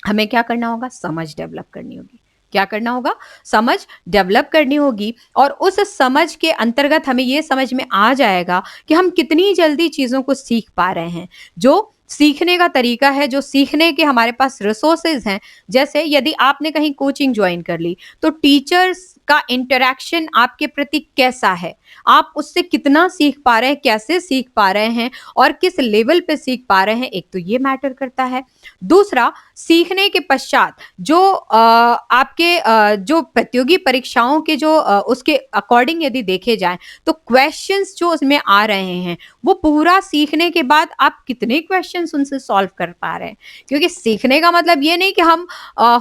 हमें क्या करना होगा? समझ डेवलप करनी होगी। क्या करना होगा? समझ डेवलप करनी होगी। और उस समझ के अंतर्गत हमें ये समझ में आ जाएगा कि हम कितनी जल्दी चीजों को सीख पा रहे हैं, जो सीखने का तरीका है, जो सीखने के हमारे पास रिसोर्सेज हैं। जैसे यदि आपने कहीं कोचिंग ज्वाइन कर ली, तो टीचर्स का इंटरेक्शन आपके प्रति कैसा है, आप उससे कितना सीख पा रहे हैं, कैसे सीख पा रहे हैं और किस लेवल पे सीख पा रहे हैं, एक तो ये मैटर करता है। दूसरा, सीखने के पश्चात जो आपके जो प्रतियोगी परीक्षाओं के जो उसके अकॉर्डिंग यदि देखे जाए, तो क्वेश्चंस जो उसमें आ रहे हैं, वो पूरा सीखने के बाद आप कितने क्वेश्चंस उनसे सॉल्व कर पा रहे हैं। क्योंकि सीखने का मतलब ये नहीं कि हम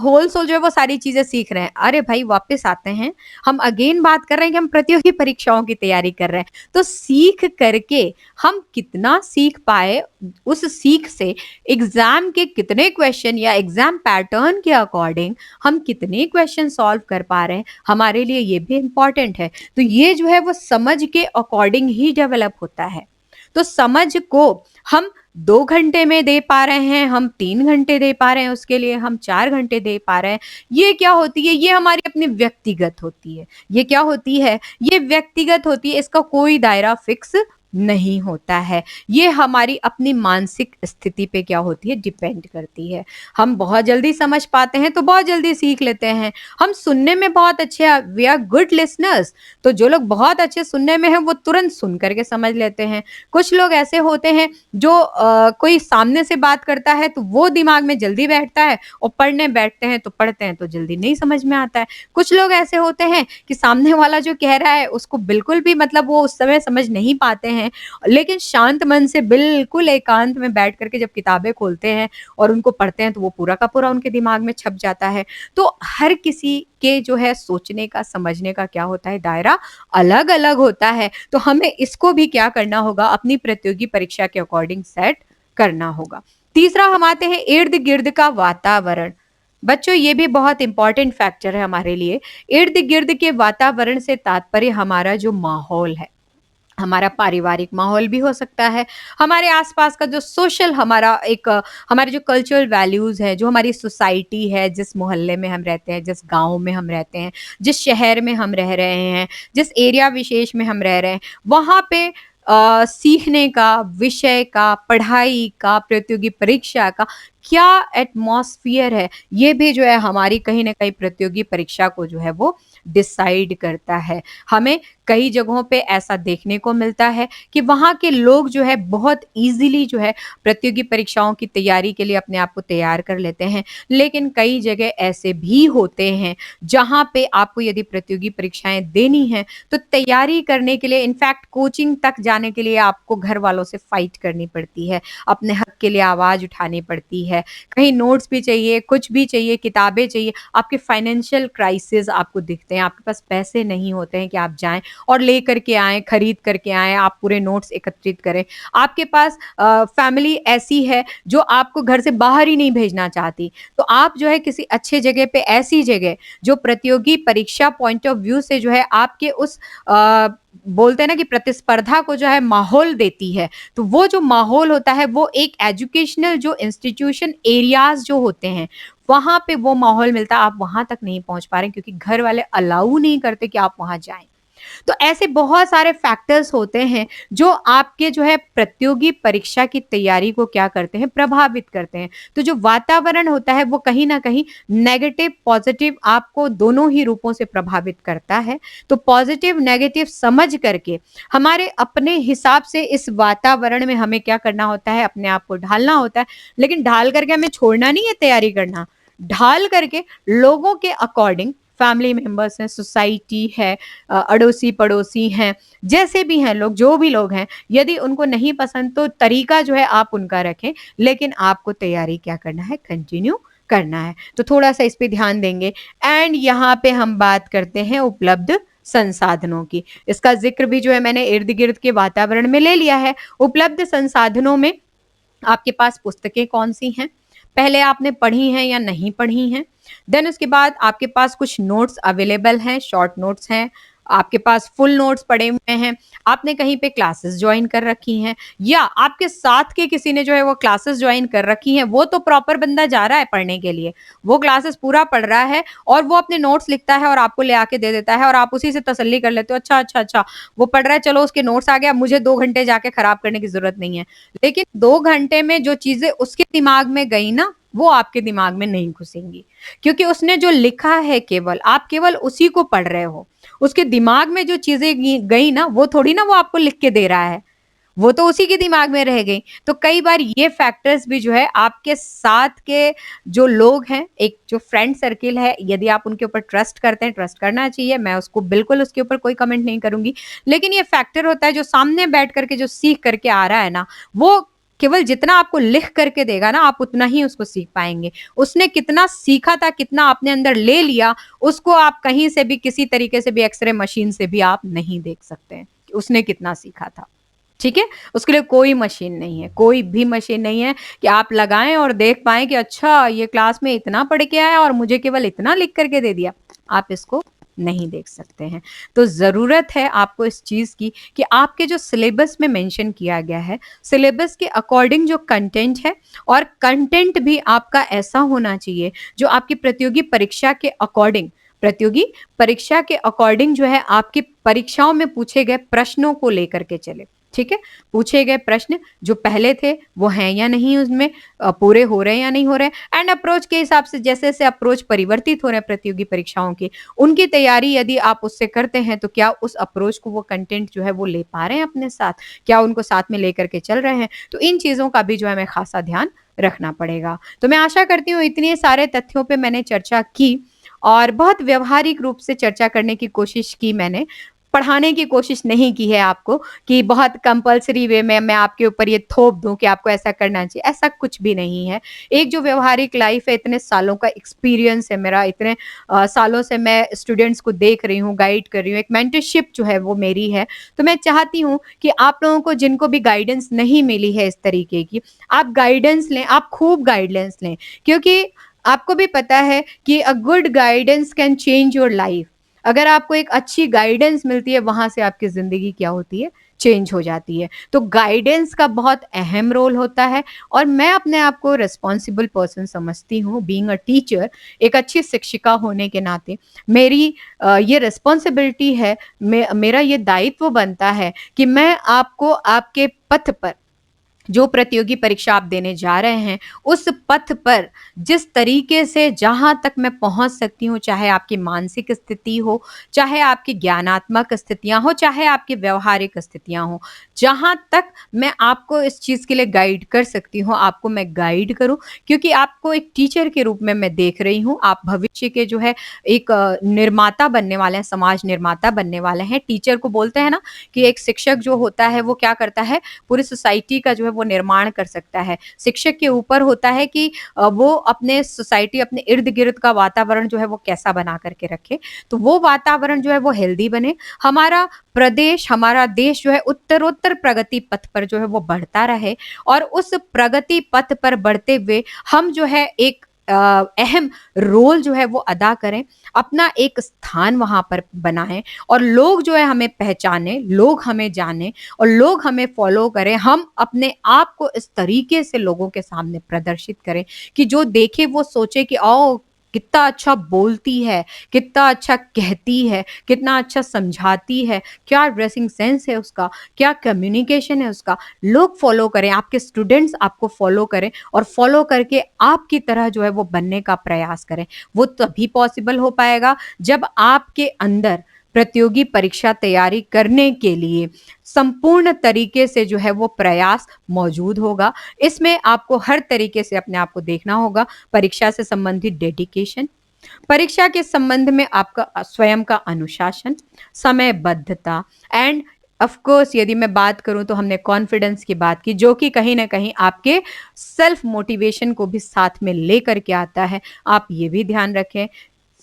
होल सोल जो है वो सारी चीजें सीख रहे हैं। अरे भाई, वापस आते हैं, हम अगेन बात कर रहे हैं कि हम प्रतियोगी परीक्षाओं की तैयारी कर रहे हैं। तो सीख करके हम कितना सीख पाए, उस सीख से एग्जाम के कितने क्वेश्चन या एग्जाम पैटर्न के अकॉर्डिंग हम कितने क्वेश्चन सॉल्व कर पा रहे हैं, हमारे लिए ये भी इंपॉर्टेंट है। तो ये जो है वो समझ के अकॉर्डिंग ही डेवलप होता है। तो समझ को हम 2 घंटे में दे पा रहे हैं, हम 3 घंटे दे पा रहे हैं, उसके लिए हम 4 घंटे दे पा रहे हैं, ये क्या होती है? ये हमारी अपनी व्यक्तिगत होती है। ये क्या होती है? ये व्यक्तिगत होती है। इसका कोई दायरा फिक्स नहीं होता है। ये हमारी अपनी मानसिक स्थिति पे क्या होती है? डिपेंड करती है। हम बहुत जल्दी समझ पाते हैं तो बहुत जल्दी सीख लेते हैं। हम सुनने में बहुत अच्छे, वी आर गुड लिसनर्स, तो जो लोग बहुत अच्छे सुनने में हैं वो तुरंत सुन करके समझ लेते हैं। कुछ लोग ऐसे होते हैं जो कोई सामने से बात करता है तो वो दिमाग में जल्दी बैठता है, और पढ़ने बैठते हैं तो पढ़ते हैं तो जल्दी नहीं समझ में आता है। कुछ लोग ऐसे होते हैं कि सामने वाला जो कह रहा है उसको बिल्कुल भी, मतलब वो उस समय समझ नहीं पाते हैं, हैं, लेकिन शांत मन से बिल्कुल एकांत में बैठ करके जब किताबें खोलते हैं और उनको पढ़ते हैं तो वो पूरा का पूरा उनके दिमाग में छप जाता है। तो हर किसी के जो है सोचने का, समझने का क्या होता है, दायरा अलग-अलग होता है। तो हमें इसको भी क्या करना होगा, अपनी प्रतियोगी परीक्षा के अकॉर्डिंग सेट करना होगा। तीसरा हम आते हैं इर्द-गिर्द का वातावरण। बच्चों ये भी बहुत इंपॉर्टेंट फैक्टर है हमारे लिए। इर्द-गिर्द के वातावरण से तात्पर्य हमारा जो माहौल है, हमारा पारिवारिक माहौल भी हो सकता है, हमारे आसपास का जो सोशल हमारा एक हमारे जो कल्चरल वैल्यूज़ हैं, जो हमारी सोसाइटी है, जिस मोहल्ले में हम रहते हैं, जिस गाँव में हम रहते हैं, जिस शहर में हम रह रहे हैं, जिस एरिया विशेष में हम रह रहे हैं, वहाँ पे सीखने का, विषय का, पढ़ाई का, प्रतियोगी परीक्षा का क्या एटमॉस्फियर है, ये भी जो है हमारी कहीं न कहीं प्रतियोगी परीक्षा को जो है वो डिसाइड करता है। हमें कई जगहों पे ऐसा देखने को मिलता है कि वहाँ के लोग जो है बहुत ईज़िली जो है प्रतियोगी परीक्षाओं की तैयारी के लिए अपने आप को तैयार कर लेते हैं। लेकिन कई जगह ऐसे भी होते हैं जहाँ पे आपको यदि प्रतियोगी परीक्षाएँ देनी हैं, तो तैयारी करने के लिए इनफैक्ट कोचिंग तक जाने के लिए आपको घर वालों से फाइट करनी पड़ती है, अपने हक के लिए आवाज़ उठानी पड़ती है। कहीं नोट्स भी चाहिए, कुछ भी चाहिए, किताबें चाहिए, आपके फाइनेंशियल क्राइसिस आपको दिखते हैं, आपके पास पैसे नहीं होते हैं कि आप जाएँ और लेकर के आएँ, खरीद करके आएँ, आप पूरे नोट्स एकत्रित करें। आपके पास फैमिली ऐसी है जो आपको घर से बाहर ही नहीं भेजना चाहती, तो आप जो है किसी अच्छे जगह पे, ऐसी जगह जो प्रतियोगी परीक्षा पॉइंट ऑफ व्यू से जो है आपके उस बोलते हैं ना कि प्रतिस्पर्धा को जो है माहौल देती है, तो वो जो माहौल होता है वो एक एजुकेशनल जो इंस्टीट्यूशन एरियाज़ जो होते हैं, वहाँ पे वो माहौल मिलता है, आप वहाँ तक नहीं पहुँच पा रहे हैं क्योंकि घर वाले अलाउ नहीं करते कि आप वहाँ जाएँ। तो ऐसे बहुत सारे फैक्टर्स होते हैं जो आपके जो है प्रतियोगी परीक्षा की तैयारी को क्या करते हैं, प्रभावित करते हैं। तो जो वातावरण होता है वो कहीं न कहीं नेगेटिव, पॉज़िटिव आपको दोनों ही रूपों से प्रभावित करता है। तो पॉज़िटिव, नेगेटिव समझ करके हमारे अपने हिसाब से इस वातावरण में हमें क्या करना होता है, अपने आप को ढालना होता है। लेकिन ढाल करके हमें छोड़ना नहीं है तैयारी करना। ढाल करके लोगों के अकॉर्डिंग फैमिली मेंबर्स हैं, सोसाइटी है, अड़ोसी-पड़ोसी हैं, जैसे भी हैं लोग, जो भी लोग हैं, यदि उनको नहीं पसंद तो तरीका जो है आप उनका रखें, लेकिन आपको तैयारी क्या करना है, कंटिन्यू करना है। तो थोड़ा-सा इस पे ध्यान देंगे एंड यहाँ पे हम बात करते हैं उपलब्ध संसाधनों की। इसका ज़िक्र भी जो है मैंने इर्द-गिर्द के वातावरण में ले लिया है। उपलब्ध संसाधनों में आपके पास पुस्तकें कौन-सी हैं? पहले आपने पढ़ी हैं या नहीं पढ़ी हैं? देन उसके बाद आपके पास कुछ नोट्स अवेलेबल हैं, शॉर्ट नोट्स हैं, आपके पास फुल नोट्स पड़े हुए हैं, आपने कहीं पे क्लासेस जॉइन कर रखी हैं या आपके साथ के किसी ने जो है वो क्लासेस जॉइन कर रखी हैं, वो तो प्रॉपर बंदा जा रहा है पढ़ने के लिए, वो क्लासेस पूरा पढ़ रहा है और वो अपने नोट्स लिखता है और आपको ले आके दे देता है और आप उसी से तसल्ली कर लेते हो, अच्छा, अच्छा, अच्छा, वो पढ़ रहा है, चलो उसके नोट्स आ गए, अब मुझे 2 घंटे जाके खराब करने की ज़रूरत नहीं है। लेकिन 2 घंटे में जो चीज़ें उसके दिमाग में गई ना, वो आपके दिमाग में नहीं घुसेंगी। क्योंकि उसने जो लिखा है केवल, आप केवल उसी को पढ़ रहे हो। उसके दिमाग में जो चीज़ें गई ना, वो थोड़ी ना वो आपको लिख के दे रहा है। वो तो उसी के दिमाग में रह गई। तो कई बार ये फैक्टर्स भी जो है आपके साथ के जो लोग हैं, एक जो फ्रेंड सर्किल है, यदि आप उनके ऊपर ट्रस्ट करते हैं, ट्रस्ट करना चाहिए, मैं उसको बिल्कुल उसके ऊपर कोई कमेंट नहीं करूँगी। लेकिन ये फैक्टर होता है जो सामने बैठ कर के जो सीख करके आ रहा है ना, वो केवल जितना आपको लिख करके देगा ना, आप उतना ही उसको सीख पाएँगे। उसने कितना सीखा था, कितना अपने अंदर ले लिया, उसको आप कहीं से भी, किसी तरीके से भी, एक्स-रे मशीन से भी आप नहीं देख सकते हैं, कि उसने कितना सीखा था। ठीक है? उसके लिए कोई मशीन नहीं है, कोई भी मशीन नहीं है कि आप लगाएँ और देख पाएँ कि अच्छा ये क्लास में इतना पढ़ के आया और मुझे केवल इतना लिख कर के दे दिया। आप इसको नहीं देख सकते हैं। तो ज़रूरत है आपको इस चीज़ की कि आपके जो सिलेबस में मेंशन किया गया है, सिलेबस के अकॉर्डिंग जो कंटेंट है और कंटेंट भी आपका ऐसा होना चाहिए जो आपकी प्रतियोगी परीक्षा के अकॉर्डिंग, प्रतियोगी परीक्षा के अकॉर्डिंग जो है आपकी परीक्षाओं में पूछे गए प्रश्नों को लेकर के चले। ठीक है? पूछे गए प्रश्न जो पहले थे वो हैं या नहीं उसमें, पूरे हो रहे हैं या नहीं हो रहे हैं एंड अप्रोच के हिसाब से जैसे-जैसे अप्रोच परिवर्तित हो रहे हैं प्रतियोगी परीक्षाओं के, उनकी तैयारी यदि आप उससे करते हैं तो क्या उस अप्रोच को वो कंटेंट जो है वो ले पा रहे हैं अपने साथ? क्या उनको साथ में लेकर के चल रहे हैं? तो इन चीज़ों का भी जो है हमें ख़ासा ध्यान रखना पड़ेगा। तो मैं आशा करती हूँ इतने सारे तथ्यों पे मैंने चर्चा की और बहुत व्यावहारिक रूप से चर्चा करने की कोशिश की मैंने। पढ़ाने की कोशिश नहीं की है आपको कि बहुत कंपल्सरी वे में मैं आपके ऊपर ये थोप दूँ कि आपको ऐसा करना चाहिए, ऐसा कुछ भी नहीं है। एक जो व्यावहारिक लाइफ़ है, इतने सालों का एक्सपीरियंस है मेरा, इतने सालों से मैं स्टूडेंट्स को देख रही हूँ, गाइड कर रही हूँ, एक मेंटरशिप जो है वो मेरी है। तो मैं चाहती हूँ कि आप लोगों को जिनको भी गाइडेंस नहीं मिली है इस तरीके की, आप गाइडेंस लें, आप खूब गाइडेंस लें, क्योंकि आपको भी पता है कि a good guidance can change your life. अगर आपको एक अच्छी गाइडेंस मिलती है, वहाँ से आपकी ज़िंदगी क्या होती है, चेंज हो जाती है। तो गाइडेंस का बहुत अहम रोल होता है और मैं अपने आप को रिस्पॉन्सिबल पर्सन समझती हूँ बीइंग अ टीचर, एक अच्छी शिक्षिका होने के नाते। मेरी ये रिस्पॉन्सिबिलिटी है, मेरा ये दायित्व बनता है कि मैं आपको आपके पथ पर जो प्रतियोगी परीक्षा आप देने जा रहे हैं, उस पथ पर जिस तरीके से जहाँ तक मैं पहुँच सकती हूँ, चाहे आपकी मानसिक स्थिति हो, चाहे आपकी ज्ञानात्मक स्थितियाँ हो, चाहे आपकी व्यावहारिक स्थितियाँ हों, जहाँ तक मैं आपको इस चीज़ के लिए गाइड कर सकती हूँ, आपको मैं गाइड करूँ, क्योंकि आपको एक टीचर के रूप में मैं देख रही हूँ। आप भविष्य के जो है एक निर्माता बनने वाले हैं, समाज निर्माता बनने वाले हैं। टीचर को बोलते हैं ना कि एक शिक्षक जो होता है, वो क्या करता है, पूरी सोसाइटी का जो है वो निर्माण कर सकता है। शिक्षक के ऊपर होता है कि वो अपने सोसाइटी, अपने इर्द-गिर्द का वातावरण जो है वो कैसा बना कर के रखे। तो वो वातावरण जो है वो हेल्दी बने। हमारा प्रदेश, हमारा देश जो है उत्तरोत्तर प्रगति पथ पर जो है वो बढ़ता रहे और उस प्रगति पथ पर बढ़ते हुए हम जो है एक अहम रोल जो है वो अदा करें, अपना एक स्थान वहाँ पर बनाएँ और लोग जो है हमें पहचानें, लोग हमें जानें और लोग हमें फॉलो करें। हम अपने आप को इस तरीके से लोगों के सामने प्रदर्शित करें कि जो देखे वो सोचे कि ओह! कितना अच्छा बोलती है, कितना अच्छा कहती है, कितना अच्छा समझाती है, क्या ड्रेसिंग सेंस है उसका, क्या कम्युनिकेशन है उसका। लोग फॉलो करें, आपके स्टूडेंट्स आपको फॉलो करें और फॉलो करके आपकी तरह जो है वो बनने का प्रयास करें। वो तभी पॉसिबल हो पाएगा जब आपके अंदर प्रतियोगी परीक्षा तैयारी करने के लिए संपूर्ण तरीके से जो है वो प्रयास मौजूद होगा। इसमें आपको हर तरीके से अपने आप को देखना होगा, परीक्षा से संबंधित डेडिकेशन, परीक्षा के संबंध में आपका स्वयं का अनुशासन, समयबद्धता एंड ऑफ कोर्स यदि मैं बात करूँ तो हमने कॉन्फिडेंस की बात की, जो कि कहीं न कहीं आपके सेल्फ मोटिवेशन को भी साथ में लेकर के आता है। आप ये भी ध्यान रखें।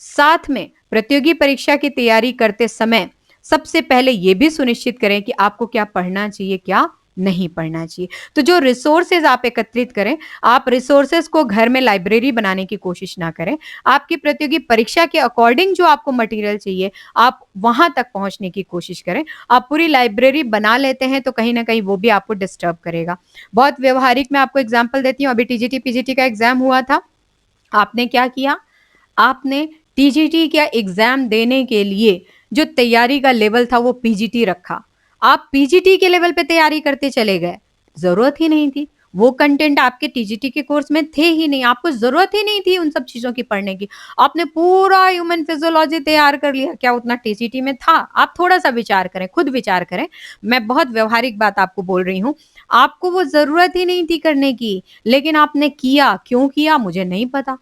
साथ में प्रतियोगी परीक्षा की तैयारी करते समय सबसे पहले ये भी सुनिश्चित करें कि आपको क्या पढ़ना चाहिए, क्या नहीं पढ़ना चाहिए। तो जो रिसोर्सेज़ आप एकत्रित करें, आप रिसोर्सेज़ को घर में लाइब्रेरी बनाने की कोशिश ना करें। आपकी प्रतियोगी परीक्षा के अकॉर्डिंग जो आपको मटेरियल चाहिए, आप वहाँ तक पहुँचने की कोशिश करें। आप पूरी लाइब्रेरी बना लेते हैं, तो कहीं न कहीं वो भी आपको डिस्टर्ब करेगा। बहुत व्यावहारिक मैं आपको एग्ज़ाम्पल देती हूँ, अभी टीजीटी, पीजीटी का एग्ज़ाम हुआ था। आपने क्या किया? आपने टीजीटी का एग्ज़ाम देने के लिए जो तैयारी का लेवल था वो पीजीटी रखा। आप पीजीटी के लेवल पे तैयारी करते चले गए, ज़रूरत ही नहीं थी। वो कंटेंट आपके टीजीटी के कोर्स में थे ही नहीं, आपको ज़रूरत ही नहीं थी उन सब चीज़ों की पढ़ने की। आपने पूरा ह्यूमन फिज़ियोलॉजी तैयार कर लिया, क्या उतना टीजीटी में था? आप थोड़ा-सा विचार करें, खुद विचार करें। मैं बहुत व्यावहारिक बात आपको बोल रही हूँ। आपको वो ज़रूरत ही नहीं थी करने की, लेकिन आपने किया, क्यों किया मुझे नहीं पता।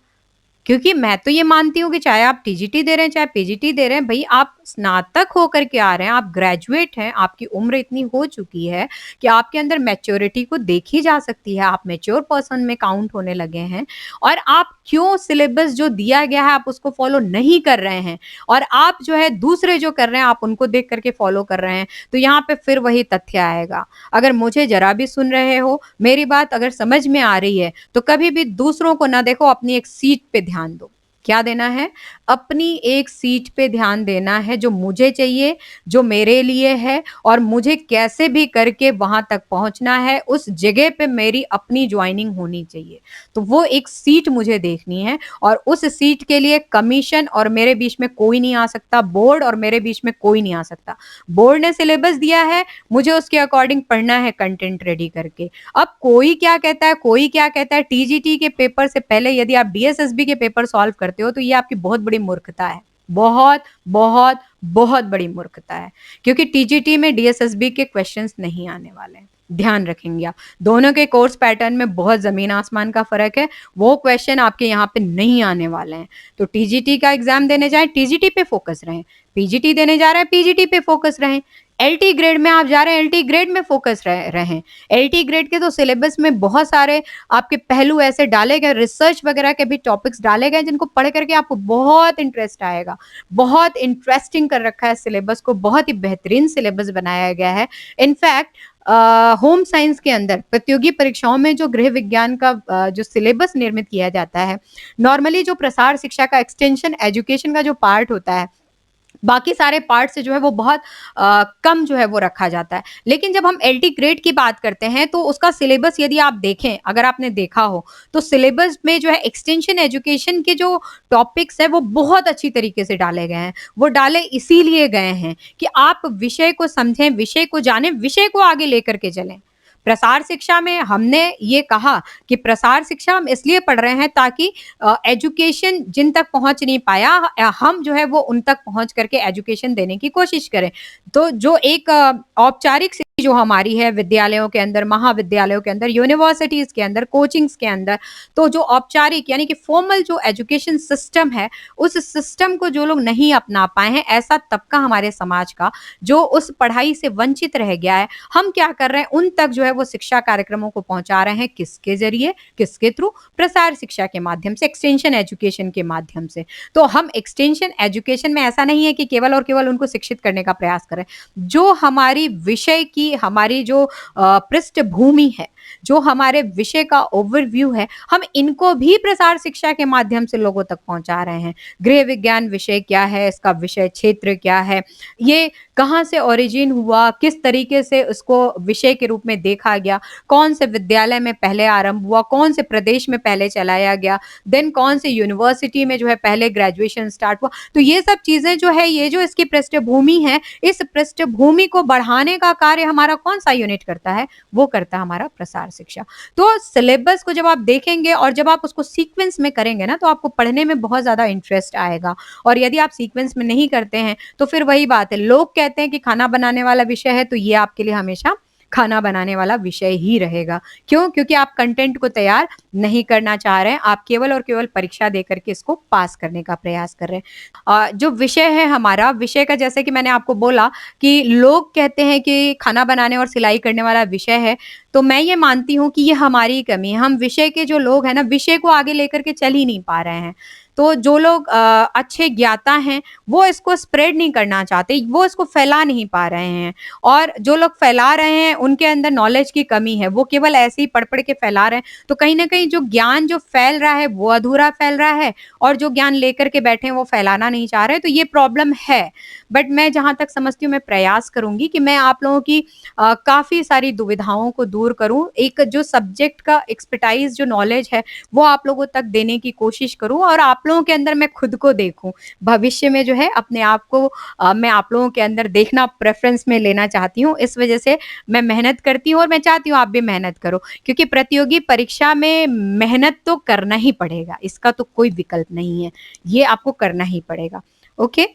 क्योंकि मैं तो ये मानती हूँ कि चाहे आप टीजीटी दे रहे हैं, चाहे पीजीटी दे रहे हैं, भई आप स्नातक होकर के आ रहे हैं, आप ग्रेजुएट हैं, आपकी उम्र इतनी हो चुकी है कि आपके अंदर मैच्योरिटी को देखी जा सकती है, आप मैच्योर पर्सन में काउंट होने लगे हैं और आप क्यों सिलेबस जो दिया गया है, आप उसको फ़ॉलो नहीं कर रहे हैं और आप जो है दूसरे जो कर रहे हैं, आप उनको देख कर के फ़ॉलो कर रहे हैं, तो यहाँ पे फिर वही तथ्य आएगा। अगर मुझे ज़रा भी सुन रहे हो, मेरी बात अगर समझ में आ रही है, तो कभी भी दूसरों को ना देखो, अपनी एक सीट पे ध्यान दो। क्या देना है? अपनी एक सीट पे ध्यान देना है, जो मुझे चाहिए, जो मेरे लिए है और मुझे कैसे भी करके वहाँ तक पहुँचना है, उस जगह पे मेरी अपनी जॉइनिंग होनी चाहिए। तो वो एक सीट मुझे देखनी है और उस सीट के लिए कमीशन और मेरे बीच में कोई नहीं आ सकता, बोर्ड और मेरे बीच में कोई नहीं आ सकता। बोर्ड ने सिलेबस दिया है, मुझे उसके अकॉर्डिंग पढ़ना है कंटेंट रेडी करके। अब कोई क्या कहता है, कोई क्या कहता है, टीजीटी के पेपर से पहले यदि आप डीएसएसबी के पेपर सॉल्व करते हो, तो ये आपकी बहुत बड़ी मूर्खता है। बहुत, बहुत, बहुत बड़ी मूर्खता है, क्योंकि टीजीटी में डीएसएसबी के क्वेश्चंस नहीं आने वाले हैं। ध्यान रखेंगे आप। दोनों के कोर्स पैटर्न में बहुत ज़मीन आसमान का फ़र्क है, वो क्वेश्चन आपके यहाँ पे नहीं आने वाले हैं। तो टीजीटी का एग्ज़ाम देने जाएँ, टीजीटी पे फ़ोकस रहें, पीजीटी देने जा रहे हैं, पीजीटी पे फ़ोकस रहें, एलटी ग्रेड में आप जा रहे हैं, एलटी ग्रेड में फ़ोकस रहें। एलटी ग्रेड के तो सिलेबस में बहुत सारे आपके पहलू ऐसे डाले गए, रिसर्च वगैरह के भी टॉपिक्स डाले गए जिनको पढ़ करके आपको बहुत इंटरेस्ट आएगा। बहुत इंटरेस्टिंग कर रखा है सिलेबस को, बहुत ही बेहतरीन सिलेबस बनाया गया है। इनफैक्ट होम साइंस के अंदर प्रतियोगी परीक्षाओं में जो गृह विज्ञान का जो सिलेबस निर्मित किया जाता है, नॉर्मली जो प्रसार शिक्षा का एक्सटेंशन एजुकेशन का जो पार्ट होता है, बाकी सारे पार्ट से जो है वो बहुत कम जो है वो रखा जाता है। लेकिन जब हम एलटी ग्रेड की बात करते हैं तो उसका सिलेबस यदि आप देखें, अगर आपने देखा हो, तो सिलेबस में जो है एक्सटेंशन एजुकेशन के जो टॉपिक्स हैं वो बहुत अच्छी तरीके से डाले गए हैं। वो डाले इसीलिए गए हैं कि आप विषय को समझें, विषय को जानें, विषय को आगे लेकर के चलें। प्रसार शिक्षा में हमने ये कहा कि प्रसार शिक्षा हम इसलिए पढ़ रहे हैं ताकि एजुकेशन जिन तक पहुंच नहीं पाया, हम जो है वो उन तक पहुंच करके एजुकेशन देने की कोशिश करें। तो जो एक औपचारिक शिक्षा जो हमारी है विद्यालयों के अंदर, महाविद्यालयों के अंदर, यूनिवर्सिटीज के अंदर, कोचिंग्स के अंदर, तो जो औपचारिक यानी कि फॉर्मल जो एजुकेशन सिस्टम है, उस सिस्टम को जो लोग नहीं अपना पाए हैं, ऐसा तबका हमारे समाज का जो उस पढ़ाई से वंचित रह गया है, हम क्या कर रहे हैं, उन तक जो है वो शिक्षा कार्यक्रमों को पहुंचा रहे हैं। किसके जरिए, किसके थ्रू? प्रसार शिक्षा के माध्यम से, एक्सटेंशन एजुकेशन के माध्यम से। तो हम एक्सटेंशन एजुकेशन में ऐसा नहीं है कि केवल और केवल उनको शिक्षित करने का प्रयास करें। जो हमारी विषय की, हमारी जो पृष्ठभूमि है, जो हमारे विषय का ओवरव्यू है, हम इनको भी प्रसार शिक्षा के माध्यम से लोगों तक पहुंचा रहे हैं। गृह विज्ञान विषय क्या है, इसका विषय क्षेत्र क्या है, ये कहाँ से ओरिजिन हुआ, किस तरीके से उसको विषय के रूप में देखा गया, कौन से विद्यालय में पहले आरंभ हुआ, कौन से प्रदेश में पहले चलाया गया, देन कौन से यूनिवर्सिटी में जो है पहले ग्रेजुएशन स्टार्ट हुआ। तो ये सब चीजें जो है, ये जो इसकी पृष्ठभूमि है, इस पृष्ठभूमि को बढ़ाने का कार्य हमारा कौन सा यूनिट करता है? वो करता है हमारा प्रसार शिक्षा। तो सिलेबस को जब आप देखेंगे और जब आप उसको सीक्वेंस में करेंगे ना, तो आपको पढ़ने में बहुत ज्यादा इंटरेस्ट आएगा। और यदि आप सीक्वेंस में नहीं करते हैं तो फिर वही बात है, लोग कहते हैं कि खाना बनाने वाला विषय है तो ये आपके लिए हमेशा खाना बनाने वाला विषय ही रहेगा। क्यों? क्योंकि आप कंटेंट को तैयार नहीं करना चाह रहे हैं, आप केवल और केवल परीक्षा दे करके इसको पास करने का प्रयास कर रहे हैं। जो विषय है हमारा, विषय का जैसे कि मैंने आपको बोला कि लोग कहते हैं कि खाना बनाने और सिलाई करने वाला विषय है, तो मैं ये मानती हूँ कि ये हमारी कमी है। हम विषय के जो लोग हैं ना, विषय को आगे लेकर के चल ही नहीं पा रहे हैं। तो जो लोग अच्छे ज्ञाता हैं, वो इसको स्प्रेड नहीं करना चाहते, वो इसको फैला नहीं पा रहे हैं। और जो लोग फैला रहे हैं, उनके अंदर नॉलेज की कमी है, वो केवल ऐसे ही पढ़-पढ़ के फैला रहे हैं। तो कहीं न कहीं जो ज्ञान जो फैल रहा है, वो अधूरा फैल रहा है, और जो ज्ञान लेकर के बैठे हैं, वो फैलाना नहीं चाह रहे हैं, तो ये प्रॉब्लम है। बट मैं जहाँ तक समझती हूँ, मैं प्रयास करूँगी कि मैं आप लोगों की काफ़ी सारी दुविधाओं को दूर करूँ। एक जो सब्जेक्ट का एक्सपर्टाइज़ जो नॉलेज है, वो आप लोगों तक देने की कोशिश करूँ, और आप लोगों के अंदर मैं खुद को देखूँ। भविष्य में जो है अपने आप को मैं आप लोगों के अंदर देखना प्रेफ़रेंस में लेना चाहती हूँ। इस वज़ह से मैं मेहनत करती हूँ, और मैं चाहती हूँ आप भी मेहनत करो, क्योंकि प्रतियोगी परीक्षा में मेहनत तो करना ही पड़ेगा, इसका तो कोई विकल्प नहीं है। ये आपको करना ही पड़ेगा। ओके?